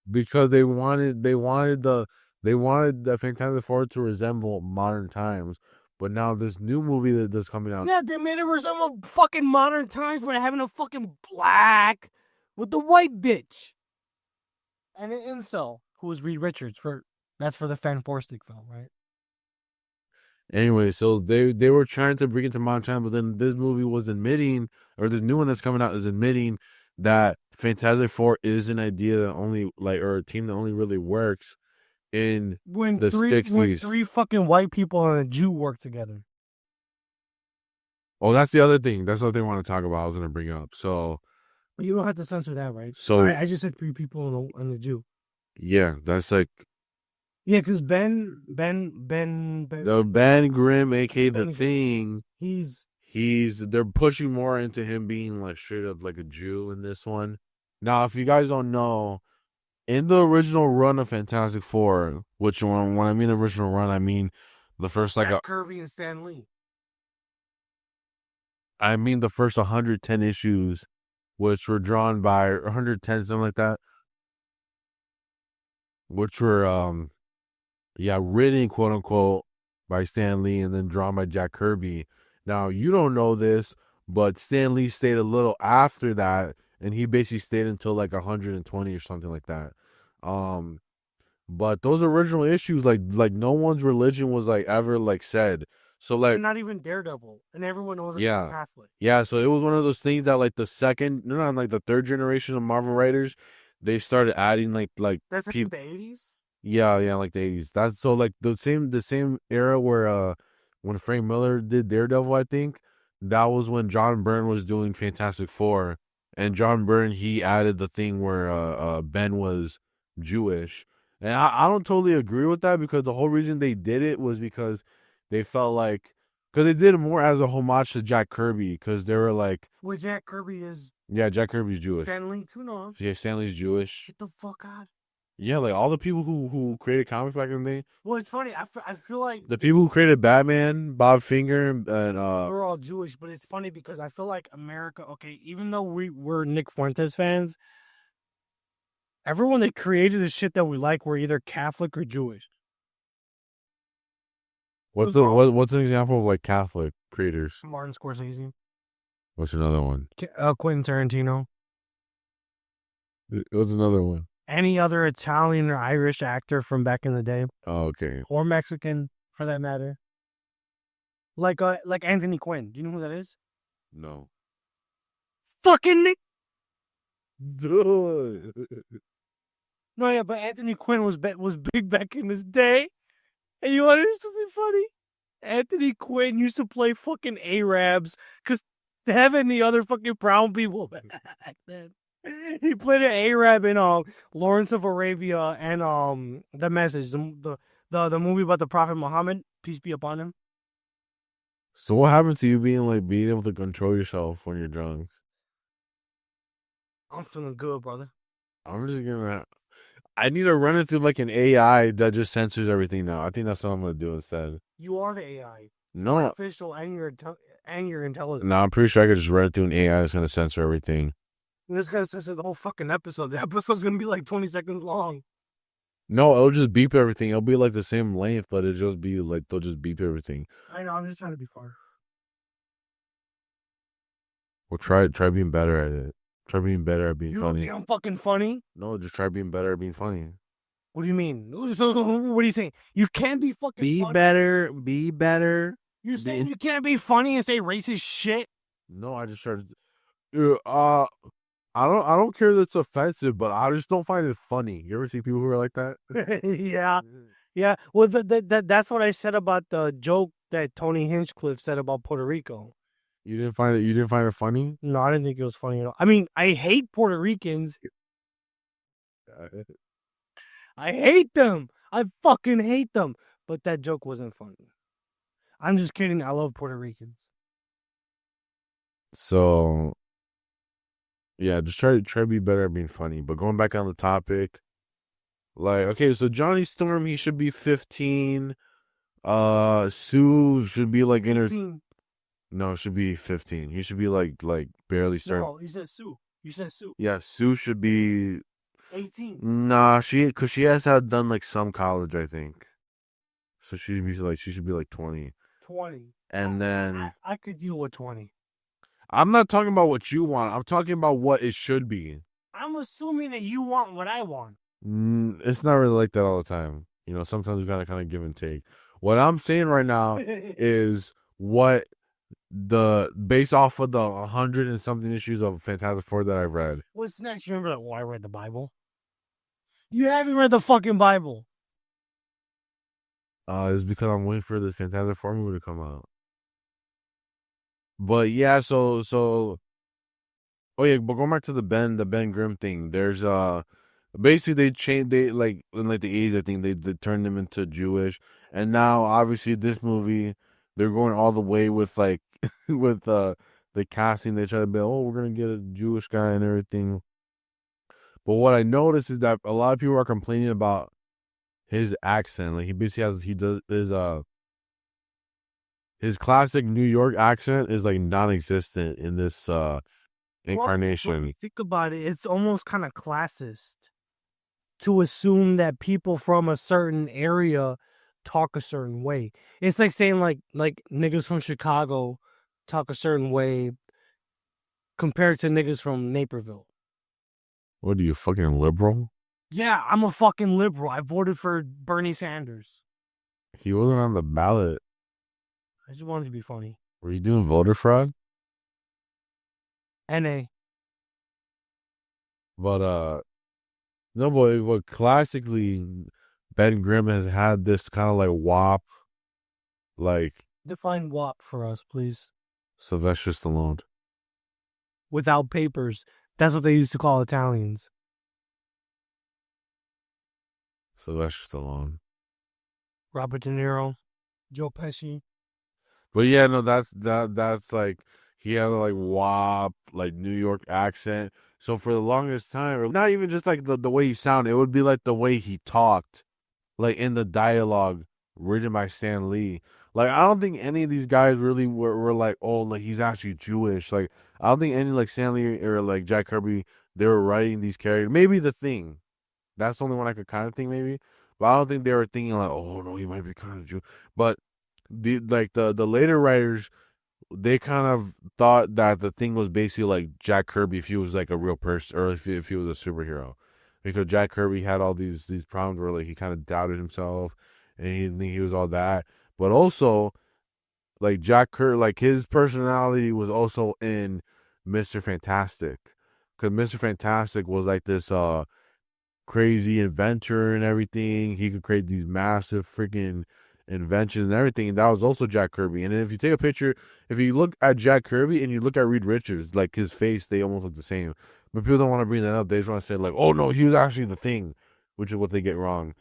Speaker 1: because they wanted the Fantastic Four to resemble modern times. But now this new movie that's coming out.
Speaker 2: Yeah, they made it resemble fucking modern times by having a fucking black with the white bitch. And an incel who was Reed Richards that's for the Fan Four Stick film, right?
Speaker 1: Anyway, so they were trying to bring it to modern time, but then this movie was admitting, or this new one that's coming out is admitting that Fantastic Four is an idea that only or a team that only really works in the 60s.
Speaker 2: When three fucking white people and a Jew work together.
Speaker 1: Oh, that's the other thing. That's what they want to talk about. I was going to bring up. So,
Speaker 2: but you don't have to censor that, right?
Speaker 1: So
Speaker 2: I just said three people and a Jew.
Speaker 1: Yeah, that's like.
Speaker 2: Yeah, because Ben
Speaker 1: Grimm, aka the Thing. They're pushing more into him being like straight up like a Jew in this one. Now, if you guys don't know, in the original run of Fantastic Four, which when I mean the original run, I mean the first
Speaker 2: Jack Kirby and Stan Lee.
Speaker 1: I mean the first 110 issues, which were drawn by 110 something like that, which were written quote unquote by Stan Lee and then drawn by Jack Kirby. Now you don't know this, but Stan Lee stayed a little after that. And he basically stayed until like 120 or something like that. But those original issues, like no one's religion was like ever like said. So like
Speaker 2: not even Daredevil, and everyone knows it's Catholic.
Speaker 1: Yeah, so it was one of those things that like the third generation of Marvel writers, they started adding like
Speaker 2: that's like the 80s.
Speaker 1: Yeah, like the 80s. That's so like the same era where when Frank Miller did Daredevil, I think that was when John Byrne was doing Fantastic Four. And John Byrne, he added the thing where Ben was Jewish. And I don't totally agree with that because the whole reason they did it was because they felt like... Because they did it more as a homage to Jack Kirby because they were like...
Speaker 2: Well, Jack Kirby is...
Speaker 1: Yeah, Jack Kirby's Jewish.
Speaker 2: Stan Lee too, no?
Speaker 1: Yeah, Stan Lee's Jewish.
Speaker 2: Get the fuck out.
Speaker 1: Yeah, like all the people who created comics back in the day.
Speaker 2: Well, it's funny. I feel like
Speaker 1: the people who created Batman, Bob Finger, and
Speaker 2: we're all Jewish, but it's funny because I feel like America. Okay, even though we're Nick Fuentes fans, everyone that created the shit that we like were either Catholic or Jewish.
Speaker 1: What's an example of like Catholic creators?
Speaker 2: Martin Scorsese.
Speaker 1: What's another one?
Speaker 2: Quentin Tarantino.
Speaker 1: What's another one?
Speaker 2: Any other Italian or Irish actor from back in the day.
Speaker 1: Oh, okay.
Speaker 2: Or Mexican, for that matter. Like Anthony Quinn. Do you know who that is?
Speaker 1: No.
Speaker 2: Fucking Nick.
Speaker 1: Dude.
Speaker 2: No, yeah, but Anthony Quinn was big back in his day. And you want to hear something funny? Anthony Quinn used to play fucking Arabs because they have any other fucking brown people back then. He played an Arab in Lawrence of Arabia and The Message, the movie about the Prophet Muhammad, peace be upon him.
Speaker 1: So what happens to you being able to control yourself when you're drunk?
Speaker 2: I'm feeling good, brother.
Speaker 1: I'm just gonna... I need to run it through like an AI that just censors everything now. I think that's what I'm gonna do instead.
Speaker 2: You are the AI.
Speaker 1: No.
Speaker 2: Artificial and your intelligence.
Speaker 1: No, I'm pretty sure I could just run it through an AI that's gonna censor everything.
Speaker 2: And this guy's censor the whole fucking episode. The episode's gonna be like 20 seconds long.
Speaker 1: No, it'll just beep everything. It'll be like the same length, but it'll just be like they'll just beep everything.
Speaker 2: I know, I'm just trying to be far.
Speaker 1: Well, try being better at it. Try being better at being
Speaker 2: You don't
Speaker 1: funny.
Speaker 2: think I'm fucking funny?
Speaker 1: No, just try being better at being funny.
Speaker 2: What do you mean? So what are you saying? You can't be fucking funny?
Speaker 1: Better. Be better.
Speaker 2: You're saying you can't be funny and say racist shit?
Speaker 1: No, I just started. I don't care that it's offensive, but I just don't find it funny. You ever see people who are like that?
Speaker 2: Yeah. Yeah. Well, that's what I said about the joke that Tony Hinchcliffe said about Puerto Rico.
Speaker 1: You didn't find it funny?
Speaker 2: No, I didn't think it was funny at all. I mean, I hate Puerto Ricans. I hate them. I fucking hate them. But that joke wasn't funny. I'm just kidding. I love Puerto Ricans.
Speaker 1: So, yeah, just try to be better at being funny. But going back on the topic, like, okay, so Johnny Storm, he should be 15. Sue should be like in her.
Speaker 2: 15.
Speaker 1: No, should be 15. He should be like barely starting.
Speaker 2: No, you said Sue. You said Sue.
Speaker 1: Yeah, Sue should be
Speaker 2: 18.
Speaker 1: Nah, cause she has to have done like some college, I think. So she should be like 20.
Speaker 2: 20.
Speaker 1: And then
Speaker 2: I could deal with 20.
Speaker 1: I'm not talking about what you want. I'm talking about what it should be.
Speaker 2: I'm assuming that you want what I want.
Speaker 1: It's not really like that all the time. You know, sometimes we gotta kind of give and take. What I'm saying right now is what based off of the 100 and something issues of Fantastic Four that I've read.
Speaker 2: What's next? You remember that? I read the Bible. You haven't read the fucking Bible.
Speaker 1: It's because I'm waiting for this Fantastic Four movie to come out. But yeah, so oh yeah, but going back to the Ben Grimm thing, there's basically they like in like the 80s, I think they turned him into Jewish, and now obviously this movie they're going all the way with like with the casting. They try to be, oh, we're gonna get a Jewish guy and everything. But what I noticed is that a lot of people are complaining about his accent. Like he does his classic New York accent is like non-existent in this incarnation.
Speaker 2: Well, when you think about it, it's almost kind of classist to assume that people from a certain area talk a certain way. It's like saying like niggas from Chicago talk a certain way compared to niggas from Naperville.
Speaker 1: What are you, fucking liberal?
Speaker 2: Yeah, I'm a fucking liberal. I voted for Bernie Sanders.
Speaker 1: He wasn't on the ballot.
Speaker 2: I just wanted to be funny.
Speaker 1: Were you doing voter fraud?
Speaker 2: NA.
Speaker 1: But no, but classically, Ben Grimm has had this kind of like WAP, like
Speaker 2: Define WAP for us, please.
Speaker 1: Sylvester Stallone.
Speaker 2: Without papers. That's what they used to call Italians.
Speaker 1: Sylvester Stallone.
Speaker 2: Robert De Niro. Joe Pesci.
Speaker 1: But yeah, no, that's like he had a like WAP, like New York accent. So for the longest time, or not even just like the way he sounded, it would be like the way he talked, like in the dialogue written by Stan Lee. Like I don't think any of these guys really were like, oh, like he's actually Jewish. Like I don't think any like Stan Lee or like Jack Kirby, they were writing these characters. Maybe The Thing. That's the only one I could kind of think maybe. But I don't think they were thinking like, oh no, he might be kind of Jew. But the later writers, they kind of thought that The Thing was basically like Jack Kirby if he was like a real person, or if he was a superhero, because Jack Kirby had all these problems where like he kind of doubted himself and he didn't think he was all that. But also, like Jack Kirby, like his personality was also in Mr. Fantastic, because Mr. Fantastic was like this crazy inventor and everything. He could create these massive freaking inventions and everything, and that was also Jack Kirby. And if you take a picture, if you look at Jack Kirby and you look at Reed Richards, like his face, they almost look the same. But people don't want to bring that up. They just want to say like, oh no, he was actually The Thing, which is what they get wrong.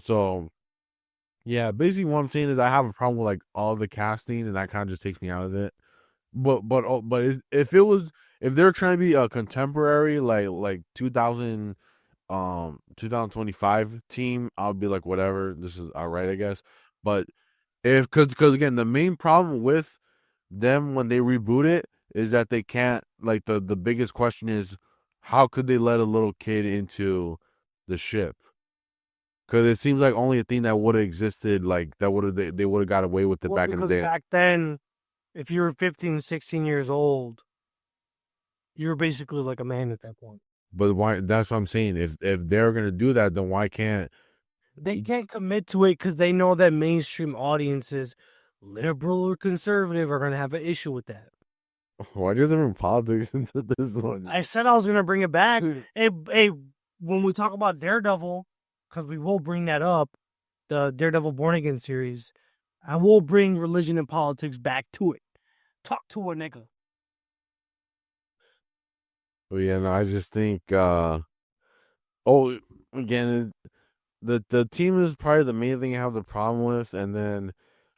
Speaker 1: So yeah, basically what I'm saying is I have a problem with like all the casting, and that kind of just takes me out of it. But if they're trying to be a contemporary like 2025 team, I'll be like, whatever, this is all right, I guess. But because again, the main problem with them when they reboot it is that they can't, like, the biggest question is, how could they let a little kid into the ship? Because it seems like only a thing that would have existed, like that would have they would have got away with it back in the day.
Speaker 2: Back then, if you were 15, 16 years old, You're basically like a man at that point.
Speaker 1: But why? That's what I'm saying. If they're gonna do that, then why can't
Speaker 2: They can't commit to it because they know that mainstream audiences, liberal or conservative, are gonna have an issue with that.
Speaker 1: why do you bring politics into this one?
Speaker 2: I said I was gonna bring it back. Hey, when we talk about Daredevil, because we will bring that up, the Daredevil Born Again series, I will bring religion and politics back to it. Talk to a nigga.
Speaker 1: But yeah, no, I just think. Again, the team is probably the main thing I have the problem with, and then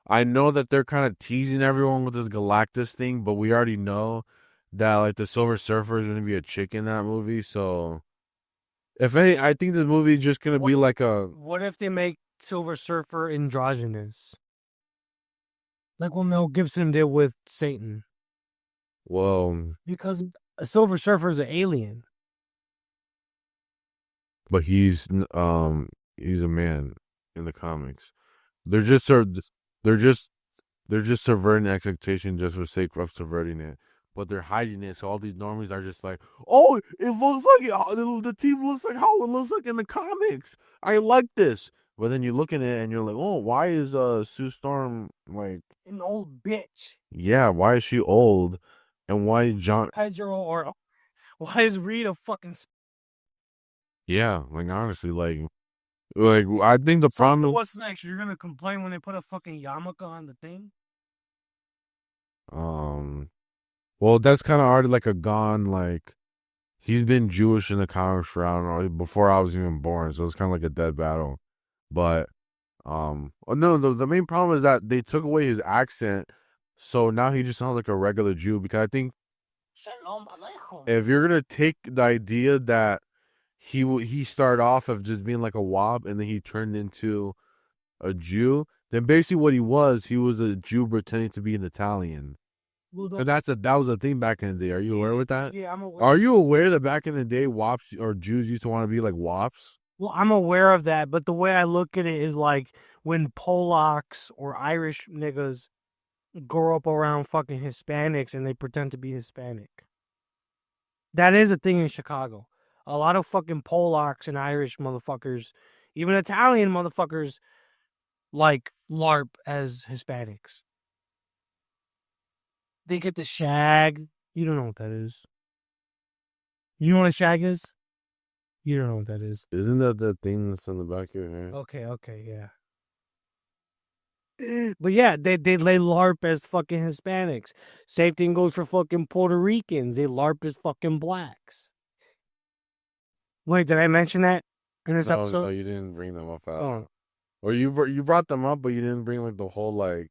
Speaker 1: I know that they're kind of teasing everyone with this Galactus thing, but we already know that like the Silver Surfer is gonna be a chick in that movie. So, if any, I think this movie is just gonna be like a.
Speaker 2: What if they make Silver Surfer androgynous? Like what Mel Gibson did with Satan.
Speaker 1: Well,
Speaker 2: Because a Silver Surfer is an alien.
Speaker 1: but he's a man in the comics. They're just they're just subverting expectation just for the sake of subverting it. But they're hiding it, so all these normies are just like, oh, it looks like the team looks like how it looks like in the comics. I like this. But then you look at it and you're like, oh, why is Sue Storm like
Speaker 2: An old bitch.
Speaker 1: yeah, why is she old? And why is John
Speaker 2: Pedro or why is Reed a fucking
Speaker 1: yeah, like honestly, like I think the problem
Speaker 2: what's next? You're gonna complain when they put a fucking yarmulke on the thing?
Speaker 1: well, that's kind of already like a gone, like, he's been Jewish in the comics for, I don't know, before I was even born, so it's kind of like a dead battle. But, no, the main problem is that they took away his accent, so now he just sounds like a regular Jew, because I think
Speaker 2: Shalom Aleichem.
Speaker 1: if you're going to take the idea that he started off of just being like a wob, and then he turned into a Jew, then basically what he was a Jew pretending to be an Italian.
Speaker 2: Well,
Speaker 1: That was a thing back in the day. Are you aware with that?
Speaker 2: yeah, I'm aware.
Speaker 1: Are you aware that back in the day, wops or Jews used to want to be like wops?
Speaker 2: Well, I'm aware of that, but the way I look at it is like when Polacks or Irish niggas grow up around fucking Hispanics and they pretend to be Hispanic. That is a thing in Chicago. A lot of fucking Polacks and Irish motherfuckers, even Italian motherfuckers, like LARP as Hispanics. They get the shag. You don't know what that is. You know what a shag is? You don't know what that is.
Speaker 1: Isn't that the thing that's on the back of your hair?
Speaker 2: Okay, yeah. But yeah, they LARP as fucking Hispanics. Same thing goes for fucking Puerto Ricans. They LARP as fucking blacks. Wait, did I mention that in this episode?
Speaker 1: No, you didn't bring them up.
Speaker 2: Oh,
Speaker 1: Or you brought them up, but you didn't bring like the whole like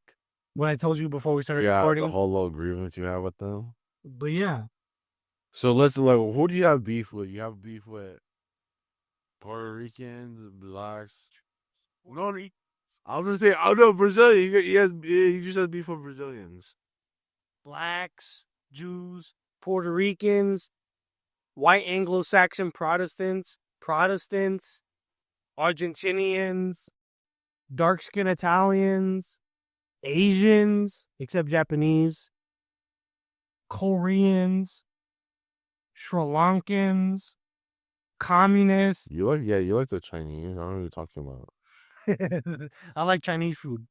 Speaker 2: when I told you before we started recording.
Speaker 1: the whole little grievance you have with them.
Speaker 2: But yeah,
Speaker 1: So let's like, who do you have beef with? You have beef with Puerto Ricans, blacks. No, I was gonna say, oh no, Brazilian. He just has beef with Brazilians.
Speaker 2: blacks, Jews, Puerto Ricans, white Anglo-Saxon Protestants, Argentinians, dark-skinned Italians, Asians, except Japanese, Koreans, Sri Lankans, communists.
Speaker 1: You like the Chinese. I don't know what you're talking about.
Speaker 2: I like Chinese food.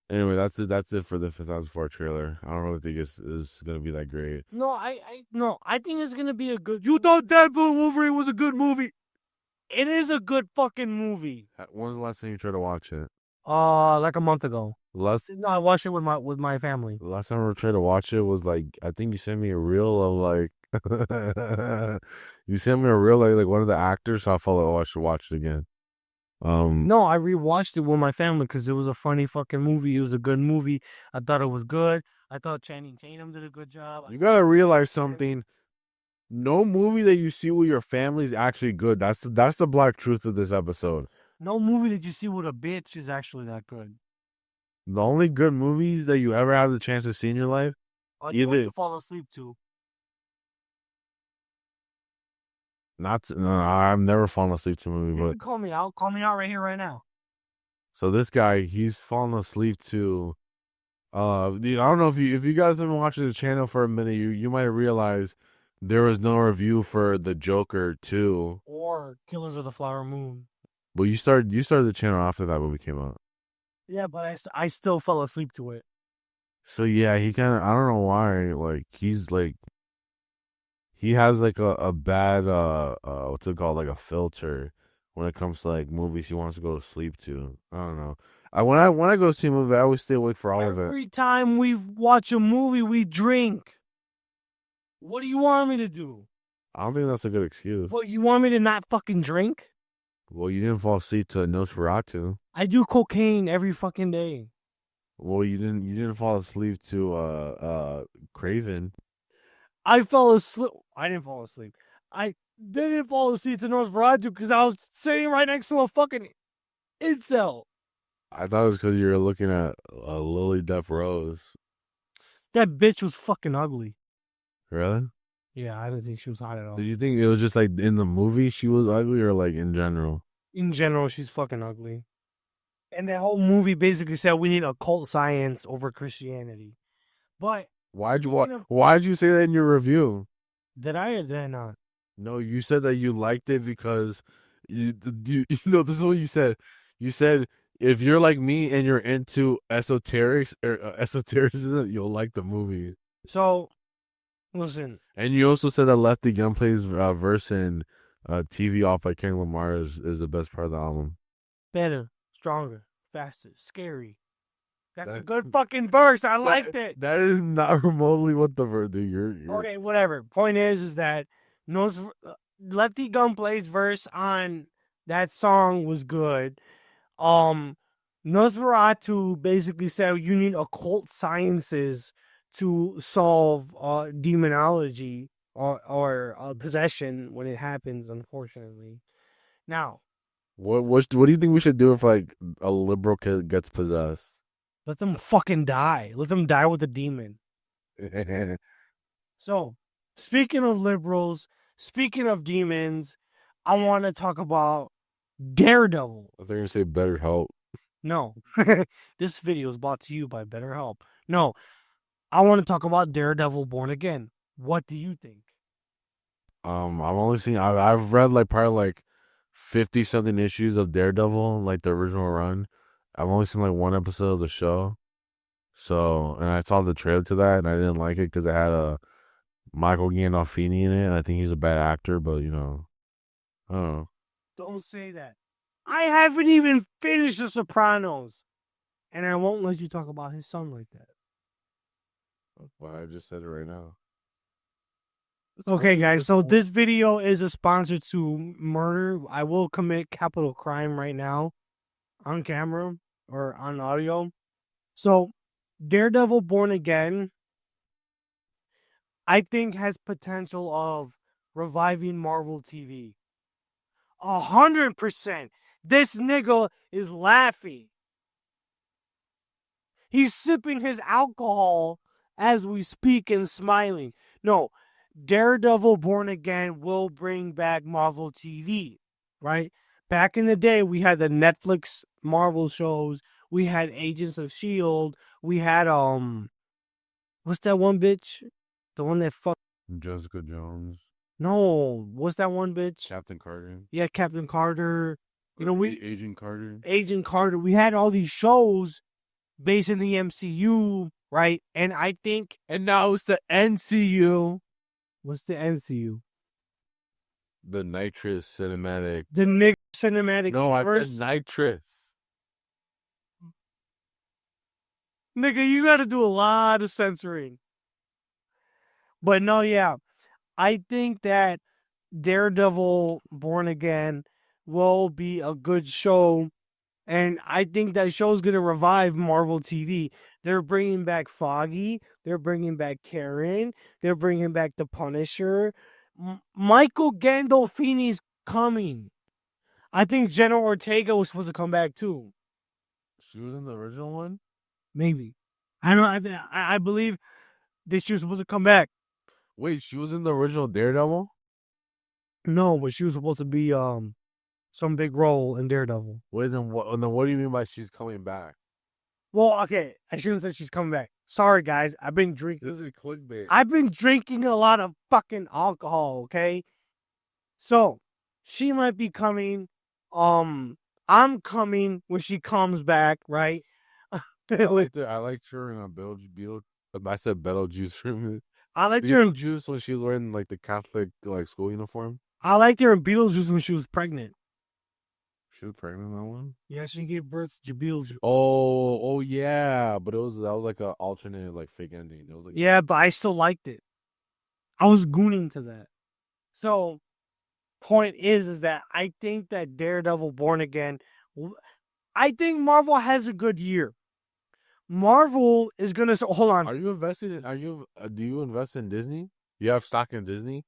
Speaker 1: Anyway, that's it for the 2004 trailer. I don't really think it's gonna be that great.
Speaker 2: No, I think it's gonna be a good.
Speaker 1: You thought Deadpool and Wolverine was a good movie?
Speaker 2: It is a good fucking movie.
Speaker 1: When was the last time you tried to watch it?
Speaker 2: Like a month ago.
Speaker 1: No,
Speaker 2: I watched it with my family.
Speaker 1: The last time I tried to watch it was like, I think you sent me a reel of like you sent me a reel like one of the actors, so I felt like, oh, I should watch it again.
Speaker 2: No, I rewatched it with my family because it was a funny fucking movie. It was a good movie. I thought it was good. I thought Channing Tatum did a good job.
Speaker 1: You gotta realize something. No movie that you see with your family is actually good. That's the black truth of this episode.
Speaker 2: No movie that you see with a bitch is actually that good.
Speaker 1: The only good movies that you ever have the chance to see in your life,
Speaker 2: Either to fall asleep to.
Speaker 1: I've never fallen asleep to a movie,
Speaker 2: You
Speaker 1: but
Speaker 2: can call me out. Call me out right here, right now.
Speaker 1: so this guy, he's fallen asleep to Dude, I don't know if you guys have been watching the channel for a minute, you might realize there was no review for the Joker 2.
Speaker 2: Or Killers of the Flower Moon.
Speaker 1: But you started the channel after that movie came out.
Speaker 2: Yeah, but I still fell asleep to it.
Speaker 1: So yeah, he kind of, I don't know why, like he's like, he has like a bad what's it called, like a filter when it comes to like movies he wants to go to sleep to. I don't know. When I go see a movie, I always stay awake for all of it.
Speaker 2: Every time we watch a movie, we drink. What do you want me to do?
Speaker 1: I don't think that's a good excuse.
Speaker 2: What, you want me to not fucking drink?
Speaker 1: Well, you didn't fall asleep to Nosferatu.
Speaker 2: I do cocaine every fucking day.
Speaker 1: Well, you didn't fall asleep to Craven.
Speaker 2: I fell asleep. I didn't fall asleep. I didn't fall asleep to Nosferatu because I was sitting right next to a fucking incel.
Speaker 1: I thought it was because you were looking at Lily Death Rose.
Speaker 2: That bitch was fucking ugly.
Speaker 1: Really?
Speaker 2: Yeah, I didn't think she was hot at all.
Speaker 1: Did you think it was just like in the movie she was ugly, or like in general?
Speaker 2: In general, she's fucking ugly. And that whole movie basically said we need occult science over Christianity. But
Speaker 1: Why'd you say that in your review?
Speaker 2: did I or did I not?
Speaker 1: No, you said that you liked it because you know, this is what you said. You said if you're like me and you're into esotericism, you'll like the movie.
Speaker 2: So, listen.
Speaker 1: And you also said that Lefty Gunplay's verse in TV Off by King Lamar is the best part of the album.
Speaker 2: Better, stronger, faster, scary. That's a good fucking verse. I liked it.
Speaker 1: That is not remotely what the verse. Dude, you're
Speaker 2: Okay, whatever. Point is that Lefty Gunplay's verse on that song was good. Nosferatu basically said you need occult sciences to solve demonology or possession when it happens, unfortunately. Now,
Speaker 1: what do you think we should do if like a liberal kid gets possessed?
Speaker 2: let them fucking die. Let them die with the demon. So, speaking of liberals, speaking of demons, I want to talk about Daredevil.
Speaker 1: I think you're gonna say better help.
Speaker 2: No, this video is brought to you by BetterHelp. No, I want to talk about Daredevil Born Again. What do you think?
Speaker 1: I've only seen, I've read like probably like 50 something issues of Daredevil, like the original run. I've only seen like one episode of the show. So, and I saw the trailer to that and I didn't like it because it had a Michael Gandolfini in it. And I think he's a bad actor, but you know, I don't know.
Speaker 2: Don't say that. I haven't even finished The Sopranos. And I won't let you talk about his son like that.
Speaker 1: Well, I just said it right now.
Speaker 2: Okay, guys, so this video is a sponsor to murder. I will commit capital crime right now on camera or on audio. So, Daredevil Born Again, I think, has potential of reviving Marvel TV. 100%. This nigga is laughing. He's sipping his alcohol as we speak and smiling. No, Daredevil Born Again will bring back Marvel TV, right? Back in the day, we had the Netflix Marvel shows. We had Agents of S.H.I.E.L.D. We had, what's that one bitch? The one that fucked.
Speaker 1: Jessica Jones.
Speaker 2: No, what's that one bitch?
Speaker 1: Captain Carter.
Speaker 2: Yeah, Captain Carter. You know,
Speaker 1: Agent Carter.
Speaker 2: Agent Carter. We had all these shows based in the MCU, right? And I think.
Speaker 1: And now it's the NCU.
Speaker 2: What's the NCU?
Speaker 1: The Nitrous Cinematic.
Speaker 2: The nigga cinematic.
Speaker 1: No, I
Speaker 2: universe.
Speaker 1: said Nitrous.
Speaker 2: Nigga, you gotta do a lot of censoring. But no, yeah. I think that Daredevil Born Again will be a good show. And I think that show's going to revive Marvel TV. They're bringing back Foggy. They're bringing back Karen. They're bringing back The Punisher. Michael Gandolfini's coming. I think Jenna Ortega was supposed to come back too.
Speaker 1: She was in the original one?
Speaker 2: Maybe. I believe that she was supposed to come back.
Speaker 1: Wait, she was in the original Daredevil?
Speaker 2: No, but she was supposed to be some big role in Daredevil.
Speaker 1: Wait, then what do you mean by she's coming back?
Speaker 2: Well, okay, I shouldn't say she's coming back. Sorry, guys. I've been drinking.
Speaker 1: This is clickbait.
Speaker 2: I've been drinking a lot of fucking alcohol, okay? So, she might be coming. I'm coming when she comes back, right?
Speaker 1: I liked her in I said Beetlejuice.
Speaker 2: I liked her.
Speaker 1: Beetlejuice when she was wearing like the Catholic like school uniform.
Speaker 2: I liked her in Beetlejuice when she was pregnant.
Speaker 1: She was pregnant in that one.
Speaker 2: Yeah, she gave birth to Beetlejuice.
Speaker 1: Oh yeah, but that was like an alternate like fake ending. It was like
Speaker 2: Yeah, but I still liked it. I was gooning to that. So, point is that I think that Daredevil Born Again, I think Marvel has a good year. Marvel is gonna hold on.
Speaker 1: Are you invested in? Do you invest in Disney? You have stock in Disney,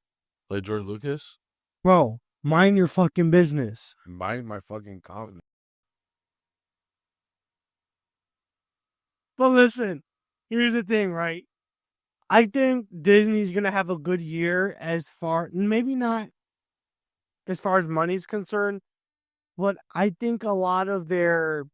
Speaker 1: like George Lucas?
Speaker 2: Bro, mind your fucking business.
Speaker 1: Mind my fucking comment.
Speaker 2: But listen, here's the thing, right? I think Disney's gonna have a good year maybe not as far as money's concerned, but I think a lot of their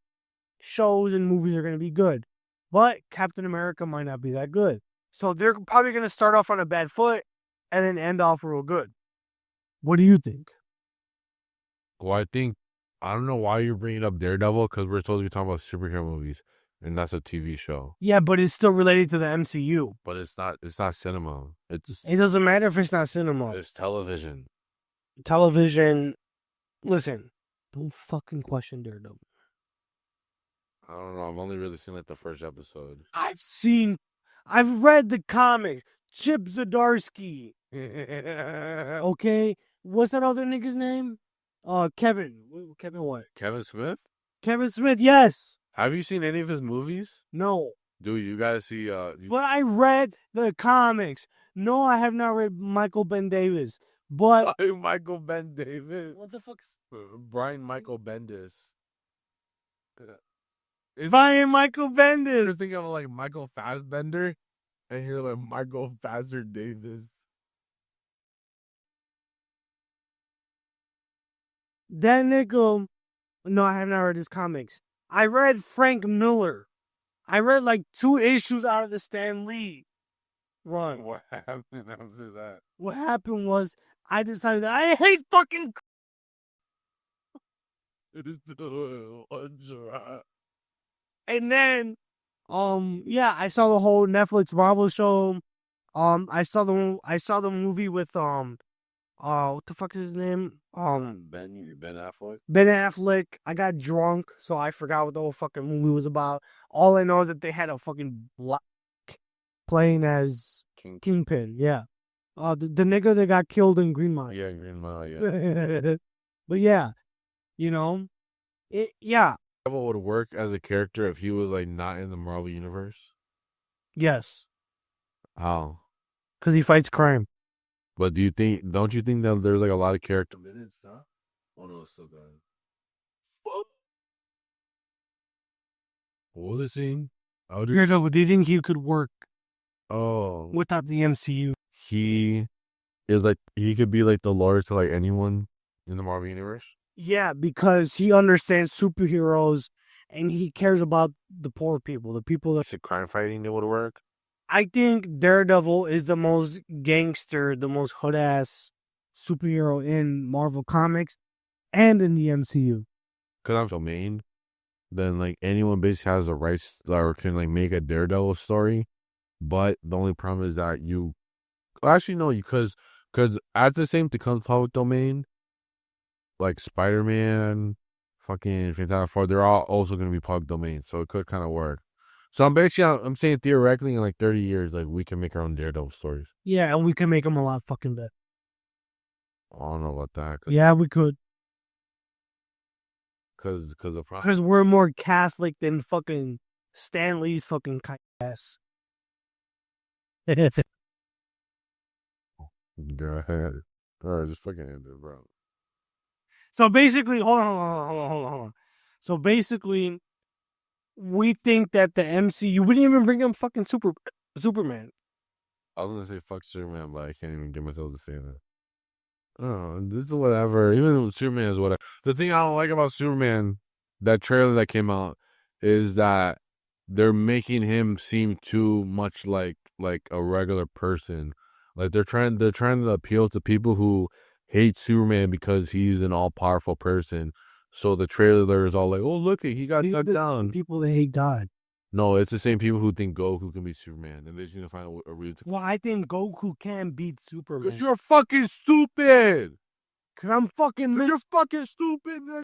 Speaker 2: shows and movies are gonna be good. But Captain America might not be that good. So they're probably gonna start off on a bad foot and then end off real good. What do you think?
Speaker 1: Well, I don't know why you're bringing up Daredevil because we're supposed to be talking about superhero movies, and that's a TV show.
Speaker 2: Yeah, but it's still related to the MCU.
Speaker 1: But it's not. It's not cinema.
Speaker 2: It doesn't matter if it's not cinema.
Speaker 1: It's television.
Speaker 2: Television. Listen, don't fucking question Daredevil.
Speaker 1: I don't know. I've only really seen like the first episode.
Speaker 2: I've read the comic. Chip Zdarsky. Okay, what's that other nigga's name? Kevin. Kevin what?
Speaker 1: Kevin Smith?
Speaker 2: Kevin Smith. Yes.
Speaker 1: Have you seen any of his movies?
Speaker 2: No.
Speaker 1: Dude, you gotta see.
Speaker 2: But I read the comics. No, I have not read Michael Ben Davis. But
Speaker 1: Michael Ben Davis.
Speaker 2: what the fuck's
Speaker 1: Brian Michael Bendis.
Speaker 2: Brian Michael Bendis?
Speaker 1: You're thinking of like Michael Fassbender, and you're like Michael Fassbender Davis.
Speaker 2: That nigga. No, I have not read his comics. I read Frank Miller. I read like 2 issues out of the Stan Lee run.
Speaker 1: What happened after that?
Speaker 2: What happened was I decided that I hate fucking.
Speaker 1: It is the
Speaker 2: And then, yeah, I saw the whole Netflix Marvel show. I saw the movie with what the fuck is his name?
Speaker 1: Ben Affleck.
Speaker 2: Ben Affleck. I got drunk, so I forgot what the whole fucking movie was about. All I know is that they had a fucking black playing as Kingpin. Yeah. The nigga that got killed in Green Mile.
Speaker 1: Yeah, Green Mile. Yeah.
Speaker 2: But yeah, you know, yeah.
Speaker 1: Daredevil would work as a character if he was like not in the Marvel universe.
Speaker 2: Yes.
Speaker 1: How?
Speaker 2: Because he fights crime.
Speaker 1: But don't you think that there's like a lot of character minutes, huh? Oh no, it's still going. What was it saying?
Speaker 2: Do you think he could work without the MCU?
Speaker 1: He is like he could be like the lawyer to like anyone in the Marvel universe.
Speaker 2: Yeah, because he understands superheroes and he cares about the poor people, the people that.
Speaker 1: The crime fighting, it would work.
Speaker 2: I think Daredevil is the most gangster, the most hood ass superhero in Marvel Comics and in the MCU.
Speaker 1: Because I'm domain, then like anyone basically has the rights or can like make a Daredevil story. But the only problem is that because at the same time comes public domain, like Spider-Man, fucking Fantastic Four, they're all also going to be public domain, so it could kind of work. So I'm saying theoretically in like 30 years, like we can make our own Daredevil stories.
Speaker 2: Yeah, and we can make them a lot fucking better.
Speaker 1: I don't know about that.
Speaker 2: Yeah, we could.
Speaker 1: Because
Speaker 2: we're more Catholic than fucking Stan Lee's fucking ass.
Speaker 1: Go ahead. Alright, just fucking end it, bro.
Speaker 2: So basically, hold on. So basically, we think that the MCU, we didn't even bring him fucking Superman.
Speaker 1: I was gonna say fuck Superman, but I can't even get myself to say that. Oh, this is whatever. Even Superman is whatever. The thing I don't like about Superman, that trailer that came out, is that they're making him seem too much like a regular person. Like they're trying to appeal to people who hate Superman because he's an all powerful person. So the trailer is all like, "Oh, look, he got shut down."
Speaker 2: People that hate God.
Speaker 1: No, it's the same people who think Goku can be Superman, and they're just gonna find a reason.
Speaker 2: Well, I think Goku can beat Superman.
Speaker 1: Cause you're fucking stupid.
Speaker 2: Cause I'm fucking.
Speaker 1: You're fucking stupid.